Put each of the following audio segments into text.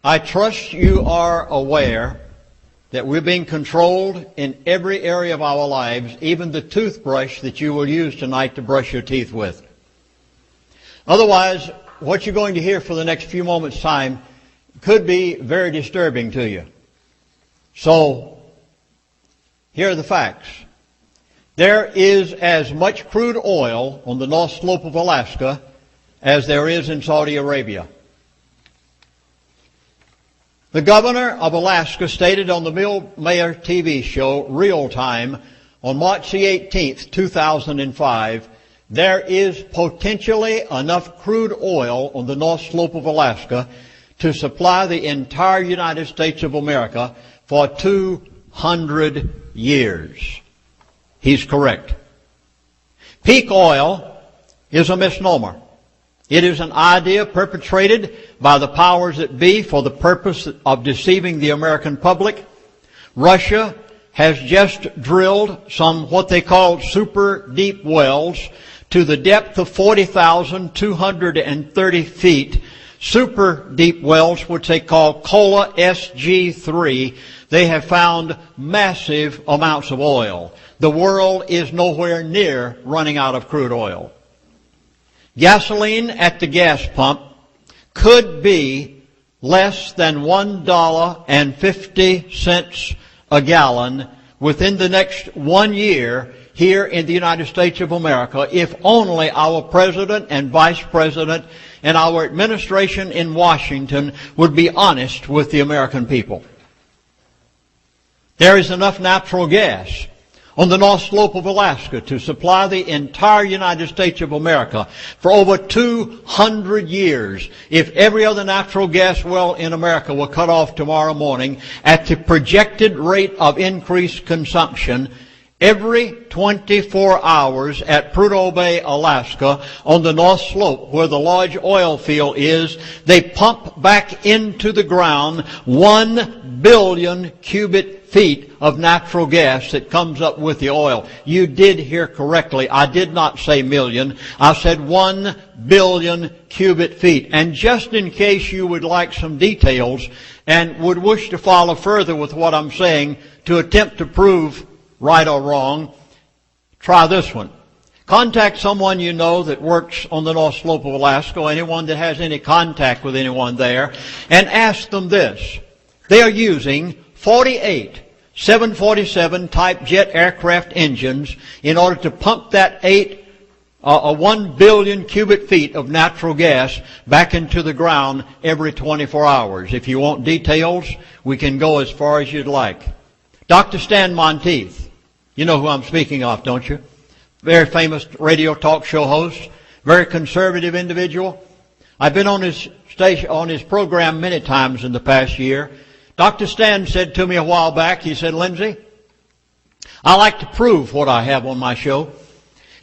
I trust you are aware that we're being controlled in every area of our lives, even the toothbrush that you will use tonight to brush your teeth with. Otherwise, what you're going to hear for the next few moments' time could be very disturbing to you. So, here are the facts. There is as much crude oil on the North Slope of Alaska as there is in Saudi Arabia. The governor of Alaska stated on the Bill Maher TV show, Real Time, on March the 18th, 2005, there is potentially enough crude oil on the North Slope of Alaska to supply the entire United States of America for 200 years. He's correct. Peak oil is a misnomer. It is an idea perpetrated by the powers that be for the purpose of deceiving the American public. Russia has just drilled some what they call super deep wells to the depth of 40,230 feet. Super deep wells, which they call Kola SG3. They have found massive amounts of oil. The world is nowhere near running out of crude oil. Gasoline at the gas pump could be less than $1.50 a gallon within the next 1 year here in the United States of America if only our President and Vice President and our administration in Washington would be honest with the American people. There is enough natural gas on the North Slope of Alaska to supply the entire United States of America for over 200 years if every other natural gas well in America were cut off tomorrow morning at the projected rate of increased consumption. Every 24 hours at Prudhoe Bay, Alaska, on the North Slope, where the large oil field is, they pump back into the ground 1 billion cubic feet of natural gas that comes up with the oil. You did hear correctly. I did not say million. I said 1 billion cubic feet. And just in case you would like some details and would wish to follow further with what I'm saying to attempt to prove right or wrong, try this one. Contact someone you know that works on the North Slope of Alaska, or anyone that has any contact with anyone there, and ask them this. They are using 48 747 type jet aircraft engines in order to pump that 1 billion cubic feet of natural gas back into the ground every 24 hours. If you want details, we can go as far as you'd like. Dr. Stan Monteith. You know who I'm speaking of, don't you? Very famous radio talk show host, very conservative individual. I've been on his station, on his program many times in the past year. Dr. Stan said to me a while back, he said, Lindsay, I like to prove what I have on my show.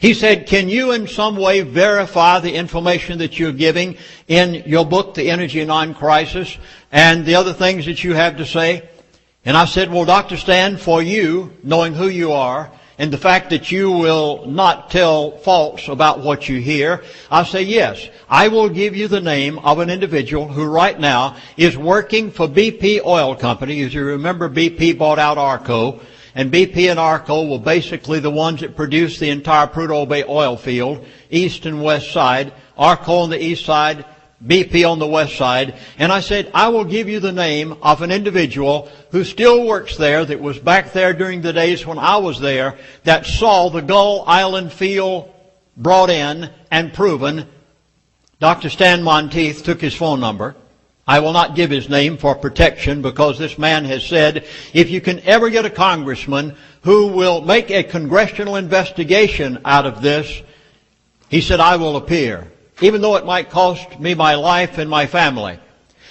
He said, can you in some way verify the information that you're giving in your book, The Energy Non-Crisis, and the other things that you have to say? And I said, well, Dr. Stan, for you, knowing who you are, and the fact that you will not tell false about what you hear, I say, yes, I will give you the name of an individual who right now is working for BP Oil Company. As you remember, BP bought out Arco, and BP and Arco were basically the ones that produced the entire Prudhoe Bay oil field, east and west side, Arco on the east side, BP on the west side. And I said, I will give you the name of an individual who still works there, that was back there during the days when I was there, that saw the Gull Island field brought in and proven. Dr. Stan Monteith took his phone number. I will not give his name for protection, because this man has said, if you can ever get a congressman who will make a congressional investigation out of this, he said, I will appear, even though it might cost me my life and my family.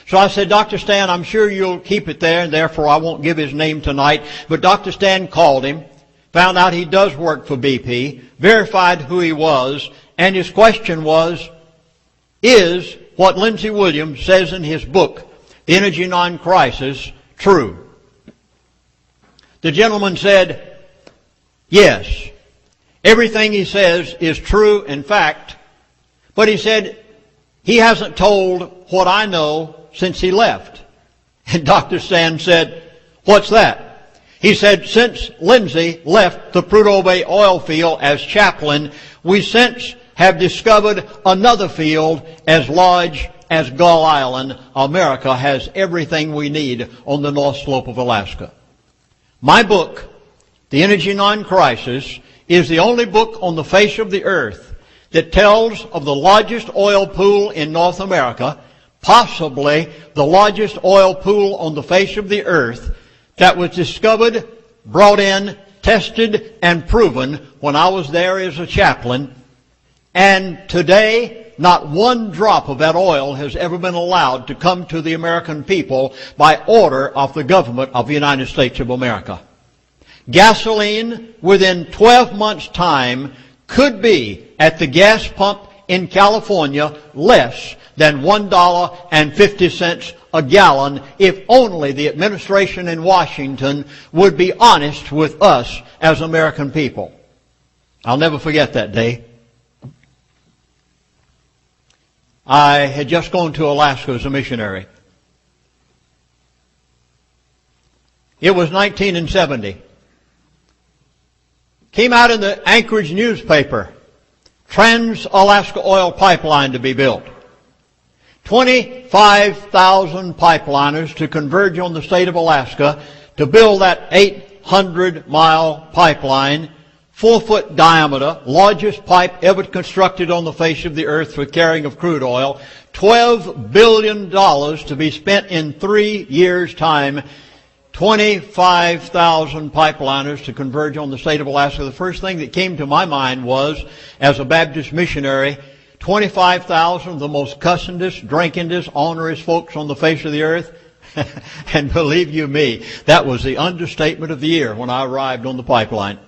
So I said, Dr. Stan, I'm sure you'll keep it there, and therefore I won't give his name tonight. But Dr. Stan called him, found out he does work for BP, verified who he was, and his question was, is what Lindsey Williams says in his book, The Energy Non-Crisis, true? The gentleman said, yes, everything he says is true in fact, but he said he hasn't told what I know since he left. And Dr. Sand said, "What's that?" He said, "Since Lindsay left the Prudhoe Bay oil field as chaplain, we since have discovered another field as large as Gull Island. America has everything we need on the North Slope of Alaska." My book, The Energy Non-Crisis, is the only book on the face of the earth that tells of the largest oil pool in North America, possibly the largest oil pool on the face of the earth, that was discovered, brought in, tested, and proven when I was there as a chaplain. And today, not one drop of that oil has ever been allowed to come to the American people by order of the government of the United States of America. Gasoline, within 12 months' time, could be at the gas pump in California less than $1.50 a gallon if only the administration in Washington would be honest with us as American people. I'll never forget that day. I had just gone to Alaska as a missionary. It was 1970. Came out in the Anchorage newspaper, Trans-Alaska Oil Pipeline to be built. 25,000 pipeliners to converge on the state of Alaska to build that 800-mile pipeline, 4-foot diameter, largest pipe ever constructed on the face of the earth for carrying of crude oil, $12 billion to be spent in 3 years' time, 25,000 pipeliners to converge on the state of Alaska. The first thing that came to my mind was, as a Baptist missionary, 25,000 of the most cussingest, drinkingest, onerous folks on the face of the earth. And believe you me, that was the understatement of the year when I arrived on the pipeline.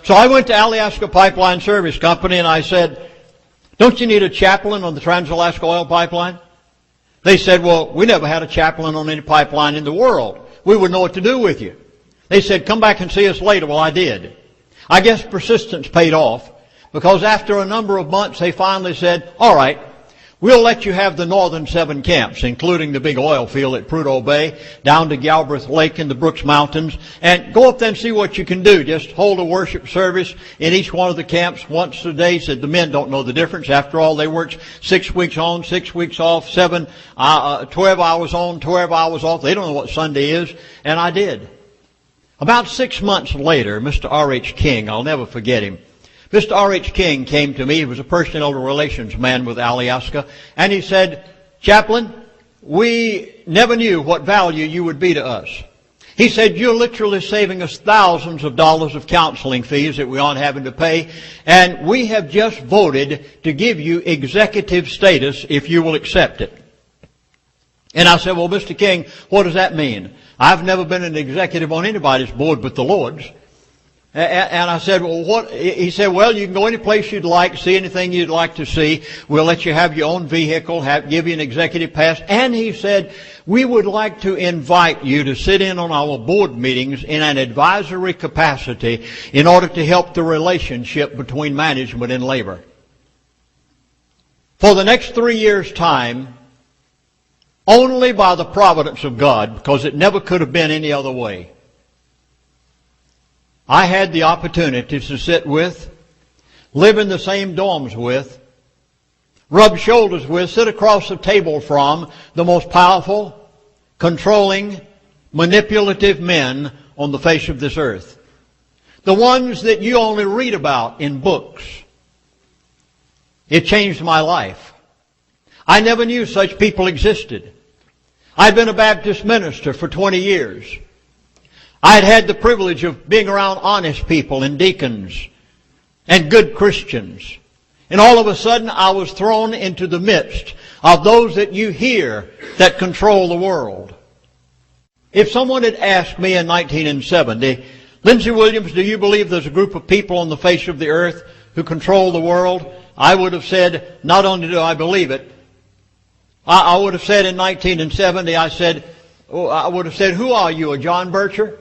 So I went to Alaska Pipeline Service Company and I said, "Don't you need a chaplain on the Trans-Alaska Oil Pipeline?" They said, "Well, we never had a chaplain on any pipeline in the world. We wouldn't know what to do with you." They said, "Come back and see us later." Well, I did. I guess persistence paid off, because after a number of months they finally said, "All right, we'll let you have the northern 7 camps, including the big oil field at Prudhoe Bay, down to Galbraith Lake in the Brooks Mountains, and go up there and see what you can do. Just hold a worship service in each one of the camps once a day." Said the men don't know the difference. After all, they worked 6 weeks on, 6 weeks off, 12 hours on, 12 hours off. They don't know what Sunday is. And I did. About 6 months later, Mr. R.H. King, I'll never forget him, Mr. R.H. King came to me. He was a personnel relations man with Alaska. And he said, "Chaplain, we never knew what value you would be to us." He said, "You're literally saving us thousands of dollars of counseling fees that we aren't having to pay. And we have just voted to give you executive status if you will accept it." And I said, "Well, Mr. King, what does that mean? I've never been an executive on anybody's board but the Lord's." And I said, "Well, what?" He said, "Well, you can go any place you'd like, see anything you'd like to see. We'll let you have your own vehicle, give you an executive pass." And he said, "We would like to invite you to sit in on our board meetings in an advisory capacity in order to help the relationship between management and labor." For the next 3 years' time, only by the providence of God, because it never could have been any other way, I had the opportunity to sit with, live in the same dorms with, rub shoulders with, sit across the table from the most powerful, controlling, manipulative men on the face of this earth. The ones that you only read about in books. It changed my life. I never knew such people existed. I'd been a Baptist minister for 20 years. I had had the privilege of being around honest people and deacons and good Christians. And all of a sudden I was thrown into the midst of those that you hear that control the world. If someone had asked me in 1970, "Lindsey Williams, do you believe there's a group of people on the face of the earth who control the world?" I would have said, not only do I believe it, I would have said in 1970, I would have said, "Who are you, a John Bircher?"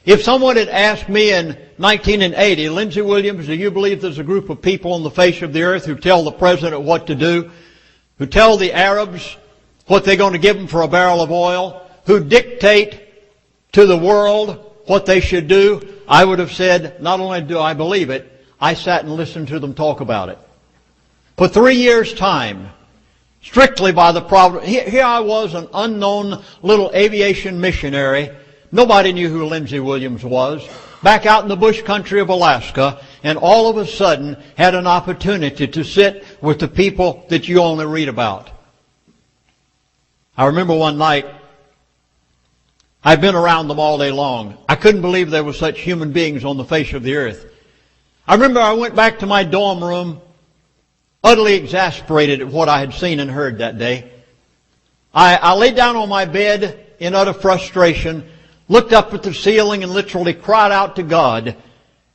If someone had asked me in 1980, "Lindsey Williams, do you believe there's a group of people on the face of the earth who tell the president what to do, who tell the Arabs what they're going to give them for a barrel of oil, who dictate to the world what they should do, I would have said, not only do I believe it, I sat and listened to them talk about it. For 3 years' time, strictly by the providence. Here I was, an unknown little aviation missionary. Nobody knew who Lindsey Williams was. Back out in the bush country of Alaska, and all of a sudden had an opportunity to sit with the people that you only read about. I remember one night, I've been around them all day long. I couldn't believe there were such human beings on the face of the earth. I remember I went back to my dorm room, utterly exasperated at what I had seen and heard that day. I lay down on my bed in utter frustration, looked up at the ceiling and literally cried out to God.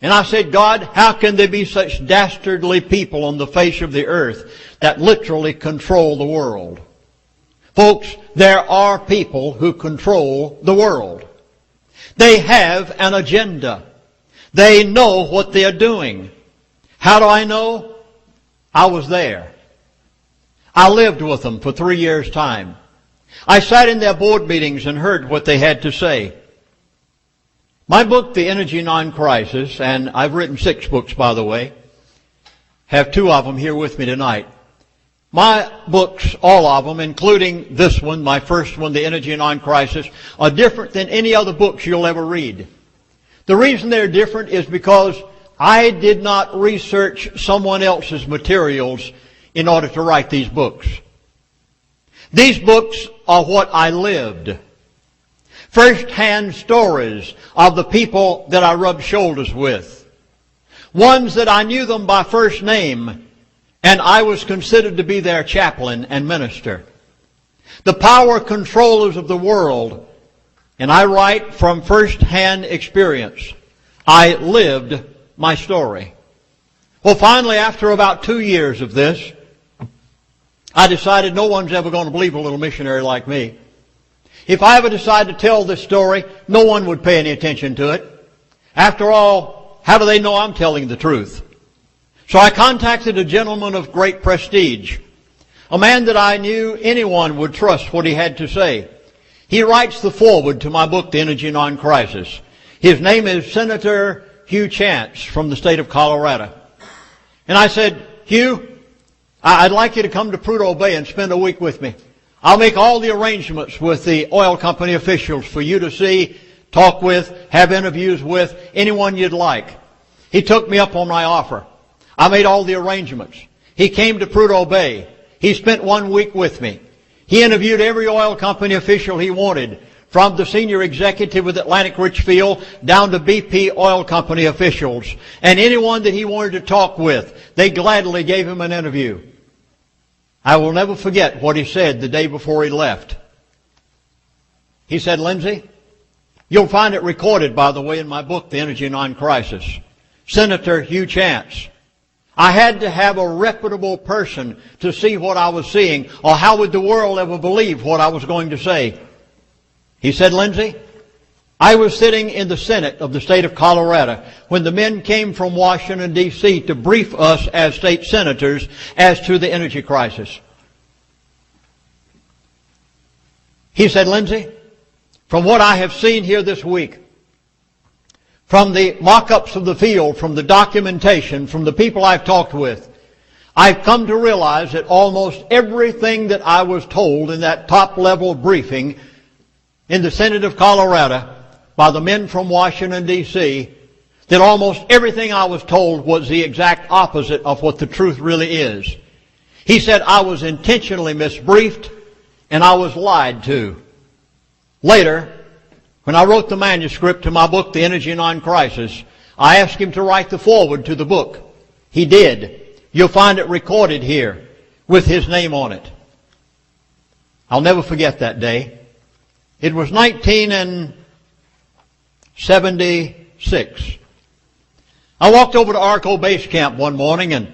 And I said, God, how can there be such dastardly people on the face of the earth that literally control the world? Folks, there are people who control the world. They have an agenda. They know what they're doing. How do I know? I was there. I lived with them for 3 years' time. I sat in their board meetings and heard what they had to say. My book, The Energy Non-Crisis, and I've written 6 books, by the way, have 2 of them here with me tonight. My books, all of them, including this one, my first one, The Energy Non-Crisis, are different than any other books you'll ever read. The reason they're different is because I did not research someone else's materials in order to write these books. These books are what I lived. First-hand stories of the people that I rubbed shoulders with. Ones that I knew them by first name, and I was considered to be their chaplain and minister. The power controllers of the world, and I write from first-hand experience. I lived my story. Well, finally, after about 2 years of this, I decided no one's ever going to believe a little missionary like me. If I ever decide to tell this story, no one would pay any attention to it. After all, how do they know I'm telling the truth? So I contacted a gentleman of great prestige, a man that I knew anyone would trust what he had to say. He writes the foreword to my book, The Energy Non-Crisis. His name is Senator Hugh Chance from the state of Colorado. And I said, Hugh, I'd like you to come to Prudhoe Bay and spend a week with me. I'll make all the arrangements with the oil company officials for you to see, talk with, have interviews with, anyone you'd like. He took me up on my offer. I made all the arrangements. He came to Prudhoe Bay. He spent 1 week with me. He interviewed every oil company official he wanted, from the senior executive with Atlantic Richfield down to BP oil company officials. And anyone that he wanted to talk with, they gladly gave him an interview. I will never forget what he said the day before he left. He said, Lindsey, you'll find it recorded, by the way, in my book, The Energy Non-Crisis. Senator Hugh Chance. I had to have a reputable person to see what I was seeing, or how would the world ever believe what I was going to say? He said, Lindsey, I was sitting in the Senate of the state of Colorado when the men came from Washington, D.C. to brief us as state senators as to the energy crisis. He said, Lindsey, from what I have seen here this week, from the mock-ups of the field, from the documentation, from the people I've talked with, I've come to realize that almost everything that I was told in that top-level briefing in the Senate of Colorado by the men from Washington, D.C., that almost everything I was told was the exact opposite of what the truth really is. He said I was intentionally misbriefed and I was lied to. Later, when I wrote the manuscript to my book, The Energy Non-Crisis, I asked him to write the foreword to the book. He did. You'll find it recorded here with his name on it. I'll never forget that day. It was 1976. I walked over to Arco Base Camp one morning, and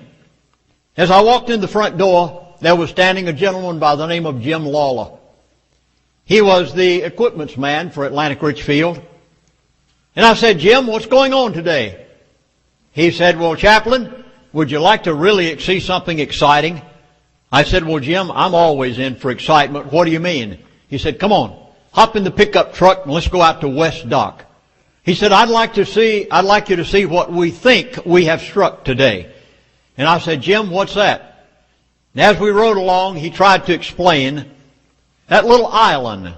as I walked in the front door, there was standing a gentleman by the name of Jim Lawler. He was the equipments man for Atlantic Richfield. And I said, Jim, what's going on today? He said, well, Chaplain, would you like to really see something exciting? I said, well, Jim, I'm always in for excitement. What do you mean? He said, come on. hop in the pickup truck and let's go out to West Dock. He said, I'd like you to see what we think we have struck today. And I said, Jim, what's that? And as we rode along, he tried to explain that little island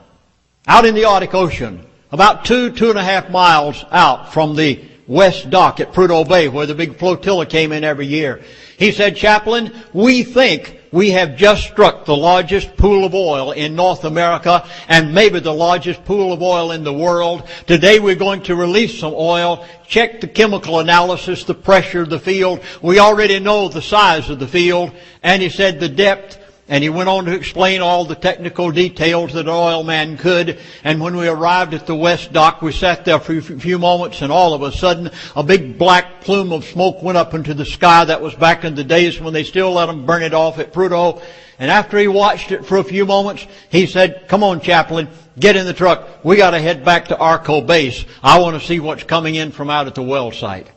out in the Arctic Ocean, about 2.5 miles out from the West Dock at Prudhoe Bay, where the big flotilla came in every year. He said, Chaplain, we think we have just struck the largest pool of oil in North America and maybe the largest pool of oil in the world. Today we're going to release some oil, check the chemical analysis, the pressure of the field. We already know the size of the field. And he said the depth. And he went on to explain all the technical details that an oil man could. And when we arrived at the West Dock, we sat there for a few moments, and all of a sudden, a big black plume of smoke went up into the sky. That was back in the days when they still let them burn it off at Prudhoe. And after he watched it for a few moments, he said, come on, Chaplain, get in the truck. We got to head back to Arco Base. I want to see what's coming in from out at the well site.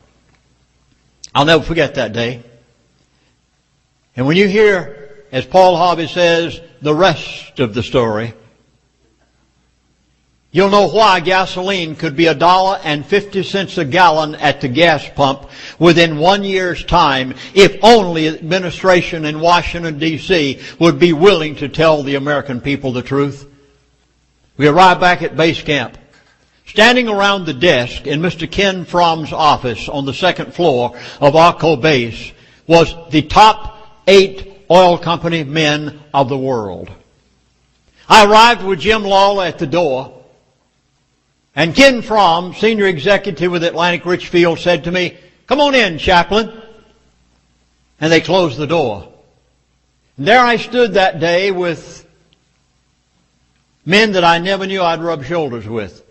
I'll never forget that day. And when you hear, as Paul Harvey says, the rest of the story, you'll know why gasoline could be $1.50 a gallon at the gas pump within 1 year's time if only the administration in Washington, D.C. would be willing to tell the American people the truth. We arrived back at base camp. Standing around the desk in Mr. Ken Fromm's office on the second floor of Arco Base was the top 8 oil company men of the world. I arrived with Jim Lawler at the door, and Ken Fromm, senior executive with Atlantic Richfield, said to me, come on in, Chaplain. And they closed the door. And there I stood that day with men that I never knew I'd rub shoulders with.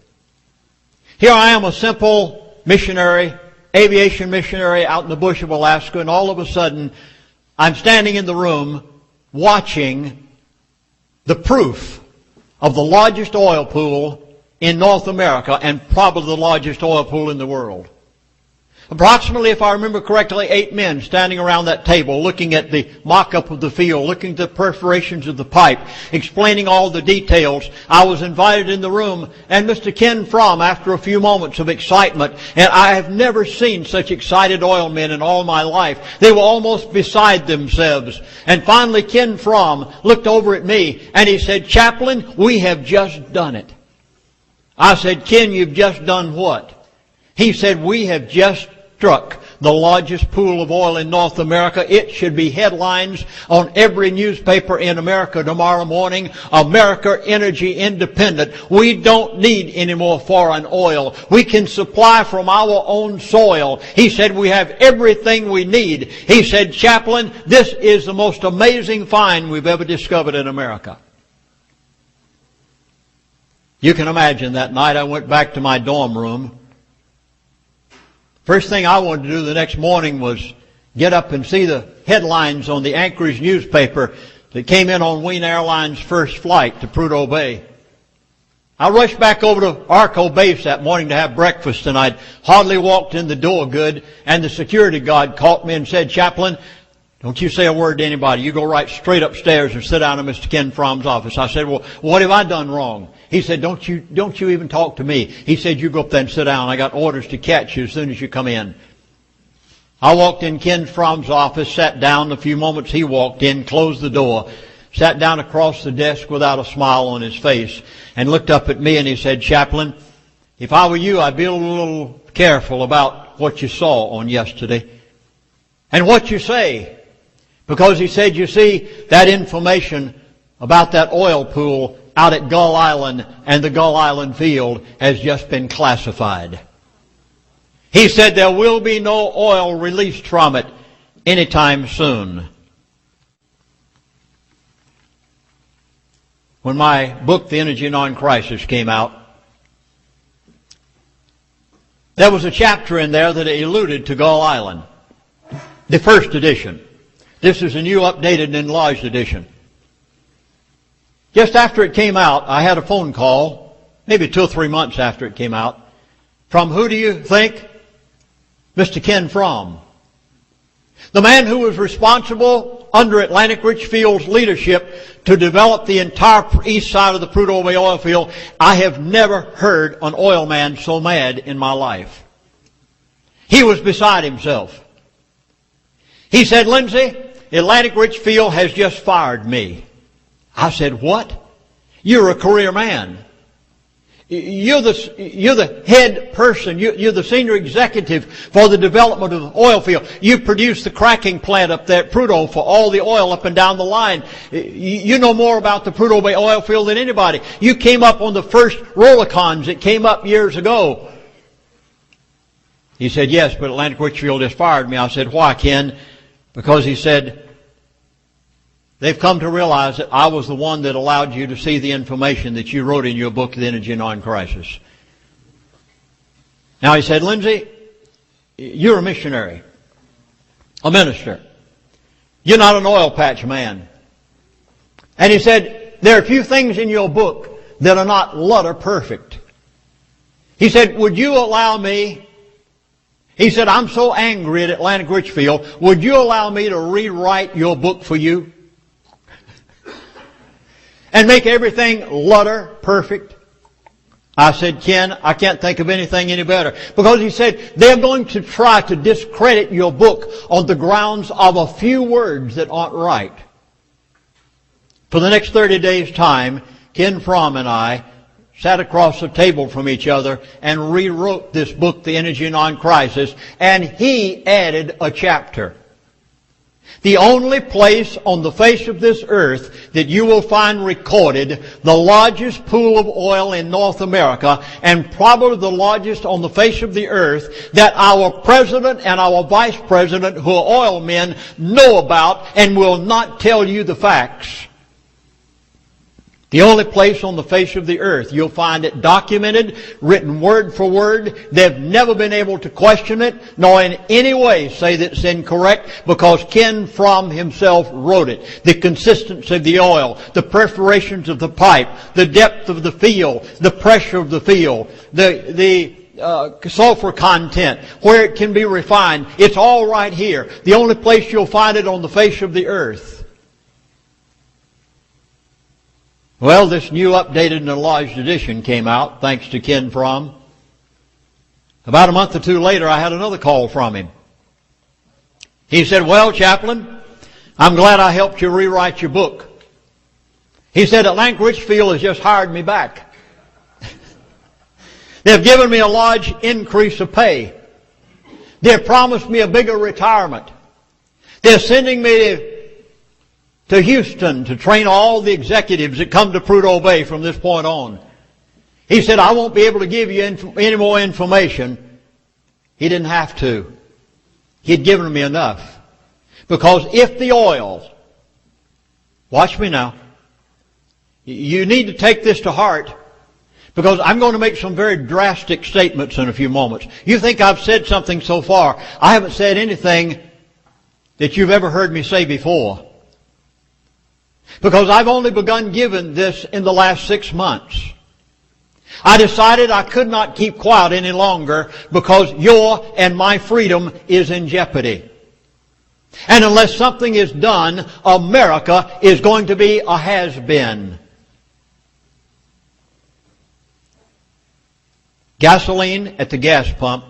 Here I am, a simple missionary, aviation missionary out in the bush of Alaska, and all of a sudden, I'm standing in the room watching the proof of the largest oil pool in North America and probably the largest oil pool in the world. Approximately, if I remember correctly, 8 men standing around that table looking at the mock-up of the field, looking at the perforations of the pipe, explaining all the details. I was invited in the room, and Mr. Ken Fromm, after a few moments of excitement, and I have never seen such excited oil men in all my life. They were almost beside themselves. And finally, Ken Fromm looked over at me, and he said, Chaplain, we have just done it. I said, Ken, you've just done what? He said, we have just struck the largest pool of oil in North America. It should be headlines on every newspaper in America tomorrow morning. America Energy Independent. We don't need any more foreign oil. We can supply from our own soil. He said we have everything we need. He said, Chaplain, this is the most amazing find we've ever discovered in America. You can imagine that night I went back to my dorm room. First thing I wanted to do the next morning was get up and see the headlines on the Anchorage newspaper that came in on Wien Airlines' first flight to Prudhoe Bay. I rushed back over to Arco Base that morning to have breakfast, and I'd hardly walked in the door good, and the security guard caught me and said, Chaplain, don't you say a word to anybody. You go right straight upstairs and sit down in Mr. Ken Fromm's office. I said, well, what have I done wrong? He said, don't you even talk to me. He said, you go up there and sit down. I got orders to catch you as soon as you come in. I walked in Ken Fromm's office, sat down. A few moments he walked in, closed the door, sat down across the desk without a smile on his face, and looked up at me and he said, Chaplain, if I were you, I'd be a little careful about what you saw on yesterday and what you say. Because he said, you see, that information about that oil pool out at Gull Island and the Gull Island field has just been classified. He said there will be no oil released from it anytime soon. When my book, The Energy Non-Crisis, came out, there was a chapter in there that alluded to Gull Island, the first edition. This is a new, updated, and enlarged edition. Just after it came out, I had a phone call, maybe 2 or 3 months after it came out, from who do you think? Mr. Ken Fromm. The man who was responsible under Atlantic Richfield's leadership to develop the entire east side of the Prudhoe Bay oil field. I have never heard an oil man so mad in my life. He was beside himself. He said, "Lindsay, Atlantic Richfield has just fired me." I said, "What? You're a career man. You're the head person. You're the senior executive for the development of the oil field. You produce the cracking plant up there at Prudhoe for all the oil up and down the line. You know more about the Prudhoe Bay oil field than anybody. You came up on the first Rollicons that came up years ago." He said, "Yes, but Atlantic Richfield just fired me." I said, "Why, Ken?" Because he said, "They've come to realize that I was the one that allowed you to see the information that you wrote in your book, The Energy Non-Crisis." Now he said, "Lindsay, you're a missionary, a minister. You're not an oil patch man." And he said, "There are a few things in your book that are not letter perfect." He said, "Would you allow me," he said, "I'm so angry at Atlantic Richfield, would you allow me to rewrite your book for you? And make everything letter perfect?" I said, "Ken, I can't think of anything any better." Because he said, "They're going to try to discredit your book on the grounds of a few words that aren't right." For the next 30 days' time, Ken Fromm and I sat across the table from each other and rewrote this book, The Energy Non-Crisis, and he added a chapter. The only place on the face of this earth that you will find recorded the largest pool of oil in North America, and probably the largest on the face of the earth, that our president and our vice president, who are oil men, know about and will not tell you the facts. The only place on the face of the earth you'll find it documented, written word for word. They've never been able to question it, nor in any way say that it's incorrect, because Ken Fromm himself wrote it. The consistency of the oil, the perforations of the pipe, the depth of the field, the pressure of the field, the sulfur content, where it can be refined. It's all right here. The only place you'll find it on the face of the earth. Well, this new updated and enlarged edition came out, thanks to Ken Fromm. About a month or two later, I had another call from him. He said, "Well, Chaplain, I'm glad I helped you rewrite your book." He said, "Atlantic Richfield has just hired me back. They've given me a large increase of pay. They've promised me a bigger retirement. They're sending me to Houston to train all the executives that come to Prudhoe Bay from this point on." He said, "I won't be able to give you any more information." He didn't have to. He'd given me enough. Because if the oil, watch me now, you need to take this to heart, because I'm going to make some very drastic statements in a few moments. You think I've said something so far. I haven't said anything that you've ever heard me say before. Because I've only begun giving this in the last 6 months. I decided I could not keep quiet any longer, because your and my freedom is in jeopardy. And unless something is done, America is going to be a has-been. Gasoline at the gas pump,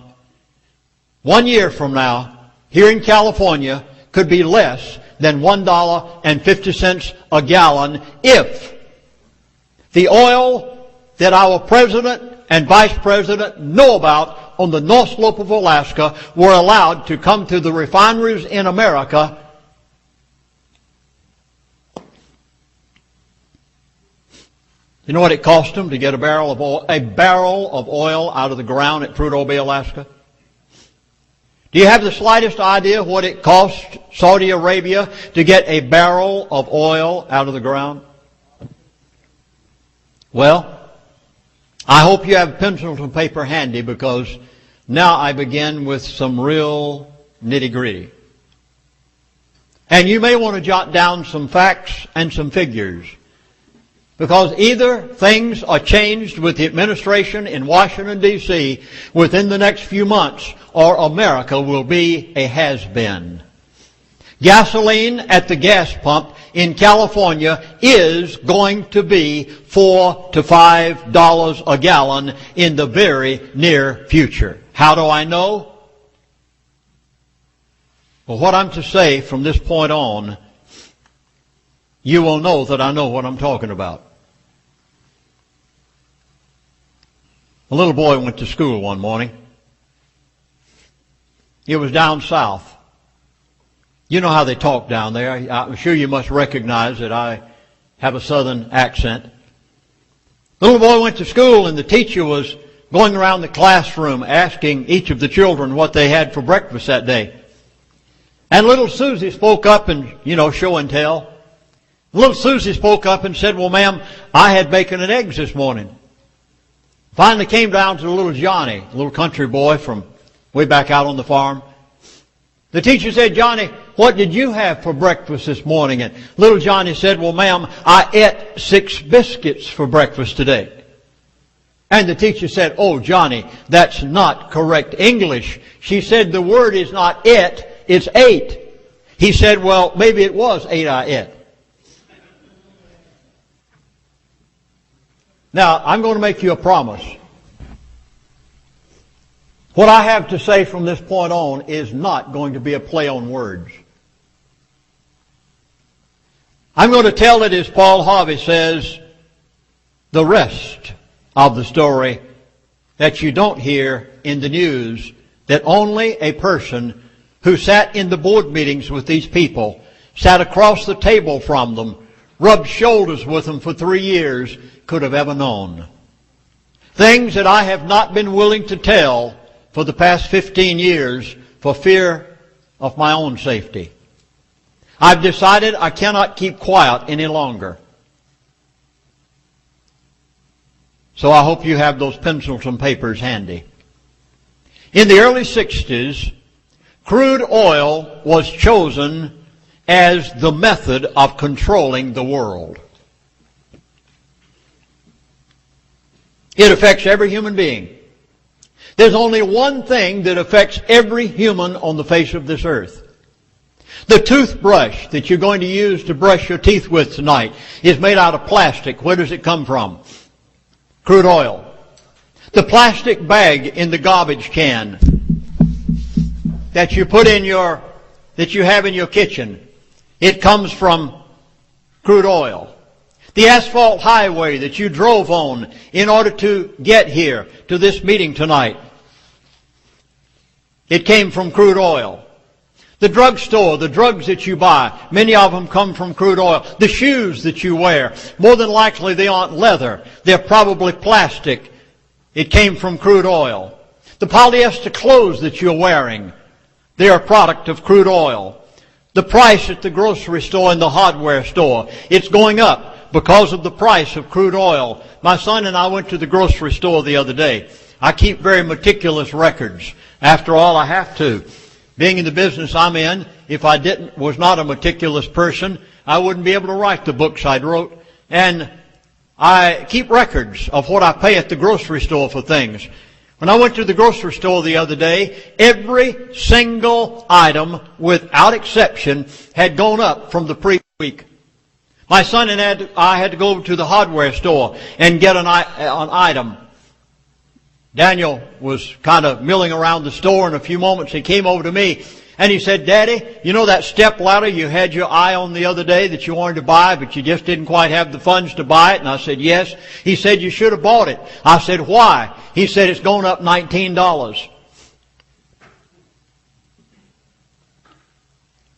1 year from now, here in California, could be less than $1.50 a gallon if the oil that our president and vice president know about on the North Slope of Alaska were allowed to come to the refineries in America. You know what it cost them to get a barrel of oil out of the ground at Prudhoe Bay, Alaska? Do you have the slightest idea what it cost Saudi Arabia to get a barrel of oil out of the ground? Well, I hope you have pencils and paper handy, because now I begin with some real nitty-gritty. And you may want to jot down some facts and some figures, because either things are changed with the administration in Washington, D.C. within the next few months, or America will be a has-been. Gasoline at the gas pump in California is going to be $4 to $5 a gallon in the very near future. How do I know? Well, what I'm to say from this point on, you will know that I know what I'm talking about. A little boy went to school one morning. It was down south. You know how they talk down there. I'm sure you must recognize that I have a southern accent. The little boy went to school and the teacher was going around the classroom asking each of the children what they had for breakfast that day. And little Susie spoke up and, show and tell. Little Susie spoke up and said, well, ma'am, I had bacon and eggs this morning. Finally came down to the little Johnny, a little country boy from way back out on the farm. The teacher said, Johnny, what did you have for breakfast this morning? And little Johnny said, well, ma'am, I ate 6 biscuits for breakfast today. And the teacher said, oh, Johnny, that's not correct English. She said, the word is not it, it's ate. He said, well, maybe it was 8 I ate. Now, I'm going to make you a promise. What I have to say from this point on is not going to be a play on words. I'm going to tell it, as Paul Harvey says, the rest of the story that you don't hear in the news, that only a person who sat in the board meetings with these people, sat across the table from them, rubbed shoulders with them for 3 years, could have ever known. Things that I have not been willing to tell for the past 15 years for fear of my own safety. I've decided I cannot keep quiet any longer. So I hope you have those pencils and papers handy. In the early 60s, crude oil was chosen as the method of controlling the world. It affects every human being. There's only one thing that affects every human on the face of this earth. The toothbrush that you're going to use to brush your teeth with tonight is made out of plastic. Where does it come from? Crude oil. The plastic bag in the garbage can that you put in that you have in your kitchen, it comes from crude oil. The asphalt highway that you drove on in order to get here to this meeting tonight, it came from crude oil. The drugstore, the drugs that you buy, many of them come from crude oil. The shoes that you wear, more than likely they aren't leather. They're probably plastic. It came from crude oil. The polyester clothes that you're wearing, they are a product of crude oil. The price at the grocery store and the hardware store, it's going up because of the price of crude oil. My son and I went to the grocery store the other day. I keep very meticulous records. After all, I have to. Being in the business I'm in, if I was not a meticulous person, I wouldn't be able to write the books I wrote. And I keep records of what I pay at the grocery store for things. When I went to the grocery store the other day, every single item, without exception, had gone up from the previous week. My son and I had to go over to the hardware store and get an item. Daniel was kind of milling around the store. In a few moments he came over to me and he said, Daddy, you know that step ladder you had your eye on the other day that you wanted to buy, but you just didn't quite have the funds to buy it? And I said, yes. He said, you should have bought it. I said, why? He said, it's going up $19.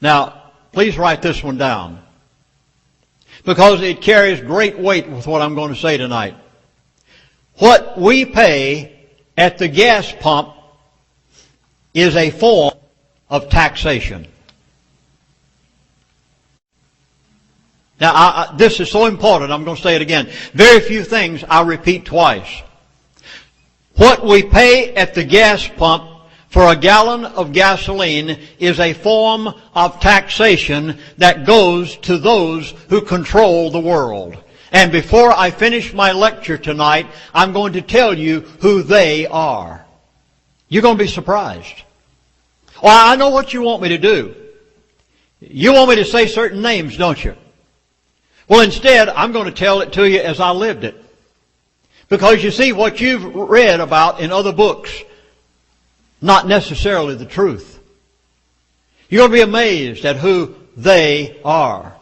Now, please write this one down, because it carries great weight with what I'm going to say tonight. What we pay at the gas pump is a form of taxation. Now, this is so important, I'm going to say it again. Very few things I repeat twice. What we pay at the gas pump for a gallon of gasoline is a form of taxation that goes to those who control the world. And before I finish my lecture tonight, I'm going to tell you who they are. You're going to be surprised. Well, I know what you want me to do. You want me to say certain names, don't you? Well, instead, I'm going to tell it to you as I lived it. Because you see, what you've read about in other books, not necessarily the truth. You're going to be amazed at who they are.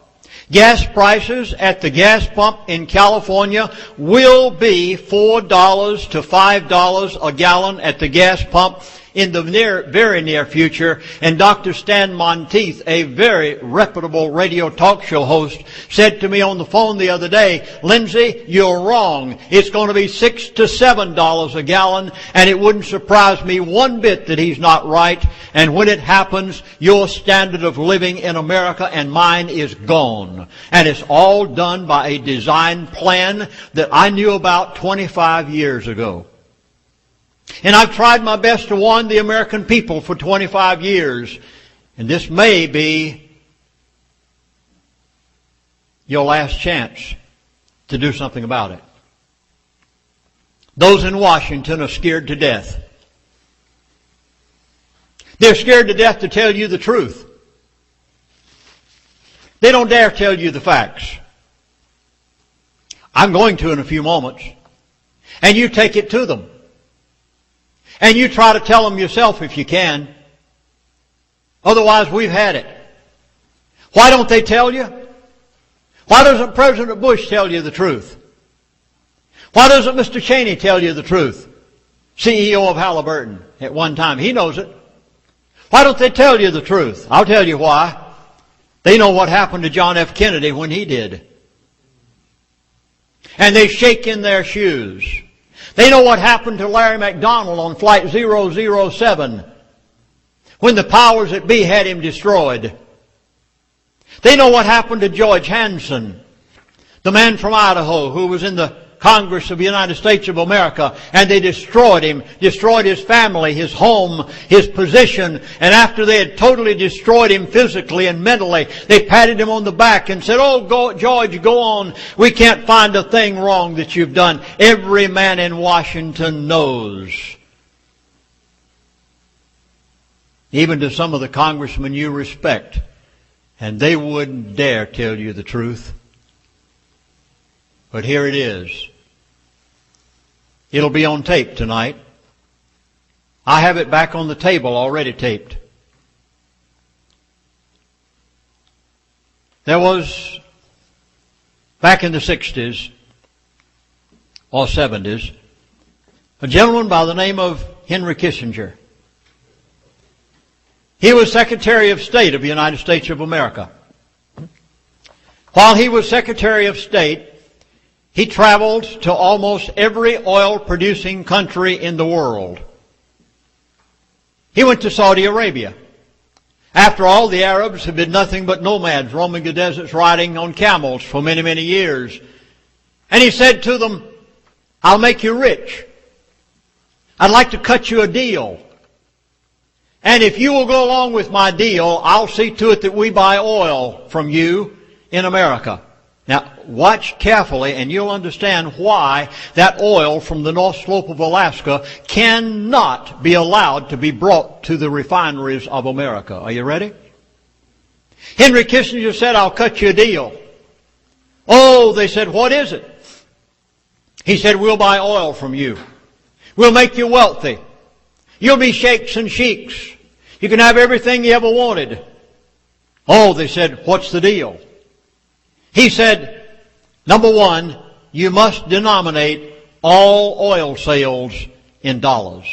Gas prices at the gas pump in California will be $4 to $5 a gallon at the gas pump in the very near future. And Dr. Stan Monteith, a very reputable radio talk show host, said to me on the phone the other day, Lindsay, you're wrong. It's going to be $6 to $7 a gallon, and it wouldn't surprise me one bit that he's not right. And when it happens, your standard of living in America and mine is gone. And it's all done by a design plan that I knew about 25 years ago. And I've tried my best to warn the American people for 25 years. And this may be your last chance to do something about it. Those in Washington are scared to death. They're scared to death to tell you the truth. They don't dare tell you the facts. I'm going to in a few moments. And you take it to them. And you try to tell them yourself if you can. Otherwise, we've had it. Why don't they tell you? Why doesn't President Bush tell you the truth? Why doesn't Mr. Cheney tell you the truth? CEO of Halliburton at one time. He knows it. Why don't they tell you the truth? I'll tell you why. They know what happened to John F. Kennedy when he did. And they shake in their shoes. They know what happened to Larry McDonald on Flight 007 when the powers that be had him destroyed. They know what happened to George Hansen, the man from Idaho who was in the Congress of the United States of America, and they destroyed him, destroyed his family, his home, his position, and after they had totally destroyed him physically and mentally, they patted him on the back and said, "Oh, George, go on. We can't find a thing wrong that you've done." Every man in Washington knows. Even to some of the congressmen you respect, and they wouldn't dare tell you the truth. But here it is. It'll be on tape tonight. I have it back on the table already taped. There was, back in the 60s or 70s, a gentleman by the name of Henry Kissinger. He was Secretary of State of the United States of America. While he was Secretary of State, he traveled to almost every oil-producing country in the world. He went to Saudi Arabia. After all, the Arabs had been nothing but nomads roaming the deserts riding on camels for many, many years. And he said to them, "I'll make you rich. I'd like to cut you a deal. And if you will go along with my deal, I'll see to it that we buy oil from you in America." Now, watch carefully and you'll understand why that oil from the North Slope of Alaska cannot be allowed to be brought to the refineries of America. Are you ready? Henry Kissinger said, "I'll cut you a deal." Oh, they said, "What is it?" He said, "We'll buy oil from you. We'll make you wealthy. You'll be sheikhs and sheiks. You can have everything you ever wanted." Oh, they said, "What's the deal?" He said, "Number one, you must denominate all oil sales in dollars."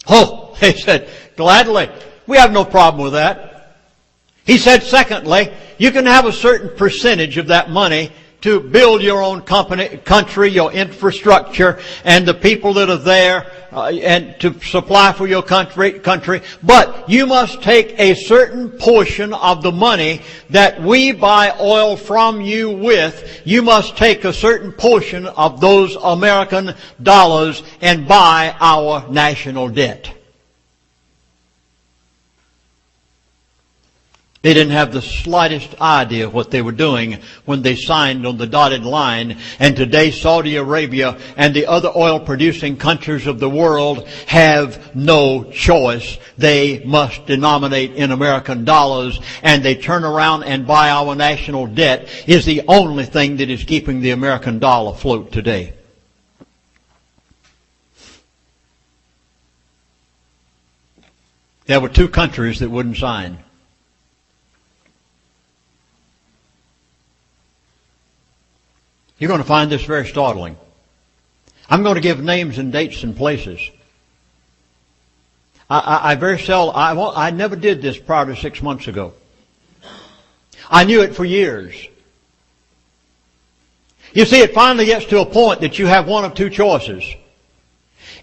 Oh, they said, "Gladly. We have no problem with that." He said, "Secondly, you can have a certain percentage of that money to build your own country, your infrastructure, and the people that are there, and to supply for your country. But you must take a certain portion of the money that we buy oil from you with. You must take a certain portion of those American dollars and buy our national debt." They didn't have the slightest idea what they were doing when they signed on the dotted line. And today Saudi Arabia and the other oil-producing countries of the world have no choice. They must denominate in American dollars, and they turn around and buy our national debt is the only thing that is keeping the American dollar afloat today. There were two countries that wouldn't sign. You're going to find this very startling. I'm going to give names and dates and places. I never did this prior to 6 months ago. I knew it for years. You see, it finally gets to a point that you have one of two choices.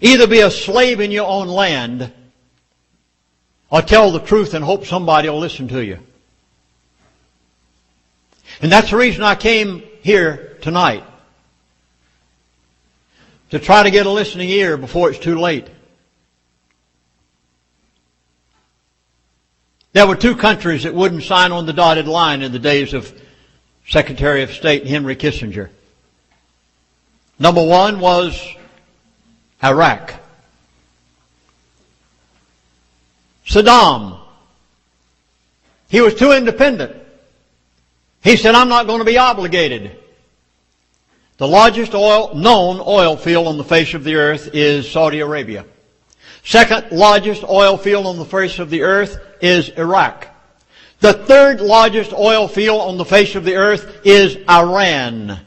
Either be a slave in your own land, or tell the truth and hope somebody will listen to you. And that's the reason I came here tonight. To try to get a listening ear before it's too late. There were two countries that wouldn't sign on the dotted line in the days of Secretary of State Henry Kissinger. Number one was Iraq. Saddam. He was too independent. He said, I'm not going to be obligated. The largest known oil field on the face of the earth is Saudi Arabia. Second largest oil field on the face of the earth is Iraq. The third largest oil field on the face of the earth is Iran.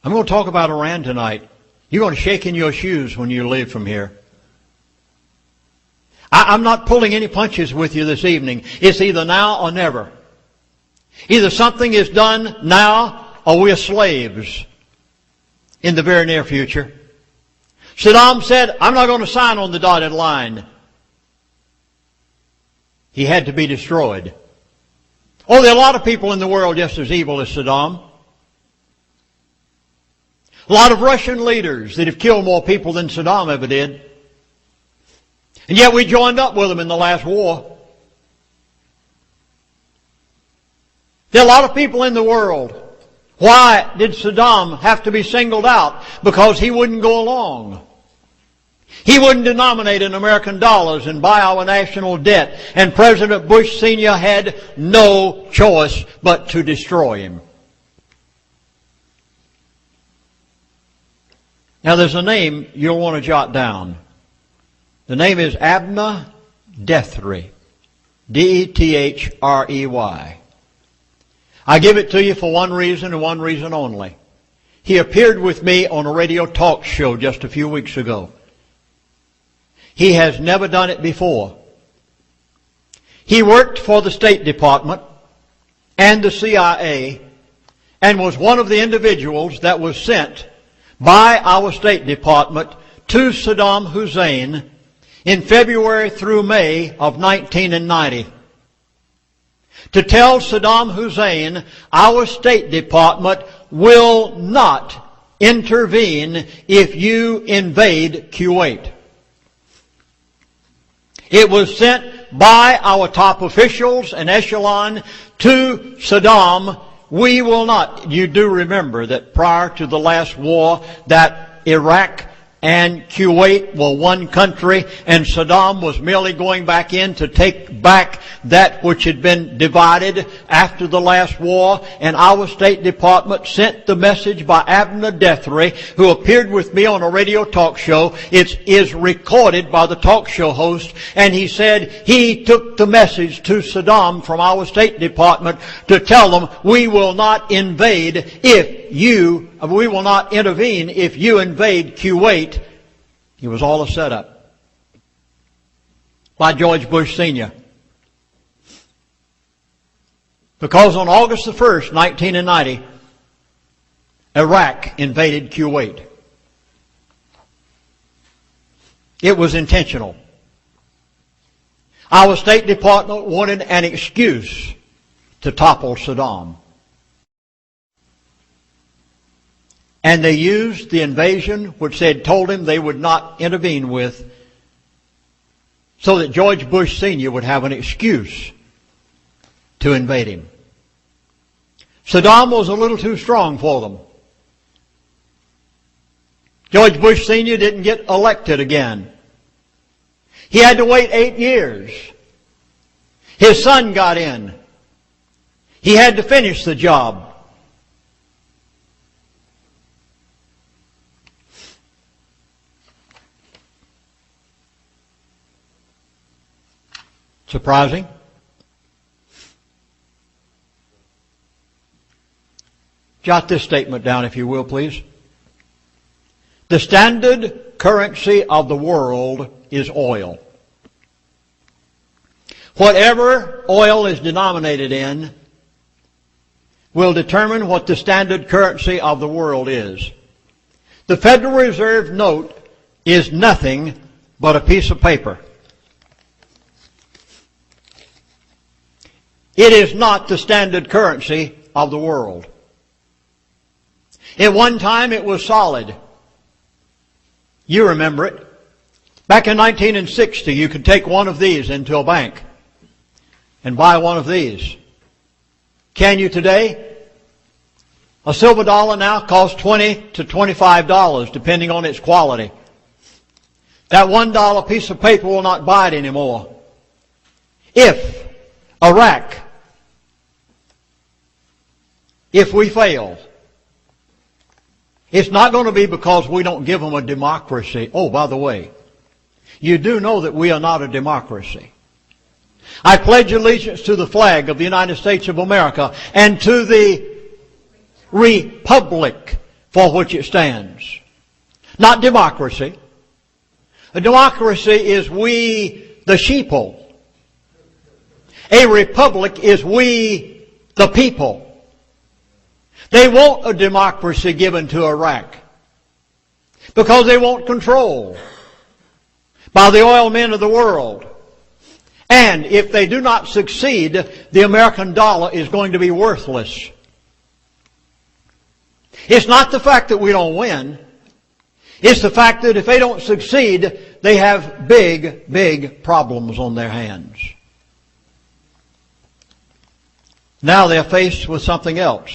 I'm going to talk about Iran tonight. You're going to shake in your shoes when you leave from here. I'm not pulling any punches with you this evening. It's either now or never. Either something is done now or we're slaves in the very near future. Saddam said, I'm not going to sign on the dotted line. He had to be destroyed. Oh, there are a lot of people in the world just as evil as Saddam. A lot of Russian leaders that have killed more people than Saddam ever did. And yet we joined up with them in the last war. There are a lot of people in the world. Why did Saddam have to be singled out? Because he wouldn't go along. He wouldn't denominate in American dollars and buy our national debt. And President Bush Sr. had no choice but to destroy him. Now there's a name you'll want to jot down. The name is Abner Dethry. D-E-T-H-R-E-Y. I give it to you for one reason and one reason only. He appeared with me on a radio talk show just a few weeks ago. He has never done it before. He worked for the State Department and the CIA and was one of the individuals that was sent by our State Department to Saddam Hussein in February through May of 1990. To tell Saddam Hussein, our State Department will not intervene if you invade Kuwait. It was sent by our top officials and echelon to Saddam. We will not. You do remember that prior to the last war that Iraq and Kuwait were one country, and Saddam was merely going back in to take back that which had been divided after the last war. And our State Department sent the message by Abner Dethry, who appeared with me on a radio talk show. It is recorded by the talk show host, and he said he took the message to Saddam from our State Department to tell them, we will not intervene if you invade Kuwait. It was all a setup by George Bush Sr. Because on August the 1st, 1990, Iraq invaded Kuwait. It was intentional. Our State Department wanted an excuse to topple Saddam. And they used the invasion, which they had told him they would not intervene with, so that George Bush Sr. would have an excuse to invade him. Saddam was a little too strong for them. George Bush Sr. didn't get elected again. He had to wait 8 years. His son got in. He had to finish the job. Surprising? Jot this statement down, if you will, please. The standard currency of the world is oil. Whatever oil is denominated in will determine what the standard currency of the world is. The Federal Reserve note is nothing but a piece of paper. It is not the standard currency of the world. At one time it was solid. You remember it. Back in 1960, you could take one of these into a bank and buy one of these. Can you today? A silver dollar now costs $20 to $25, depending on its quality. That $1 piece of paper will not buy it anymore. If Iraq, if we fail, it's not going to be because we don't give them a democracy. Oh, by the way, you do know that we are not a democracy. I pledge allegiance to the flag of the United States of America and to the republic for which it stands. Not democracy. A democracy is we, the sheeple. A republic is we, the people. They want a democracy given to Iraq because they want control by the oil men of the world. And if they do not succeed, the American dollar is going to be worthless. It's not the fact that we don't win. It's the fact that if they don't succeed, they have big, big problems on their hands. Now they're faced with something else.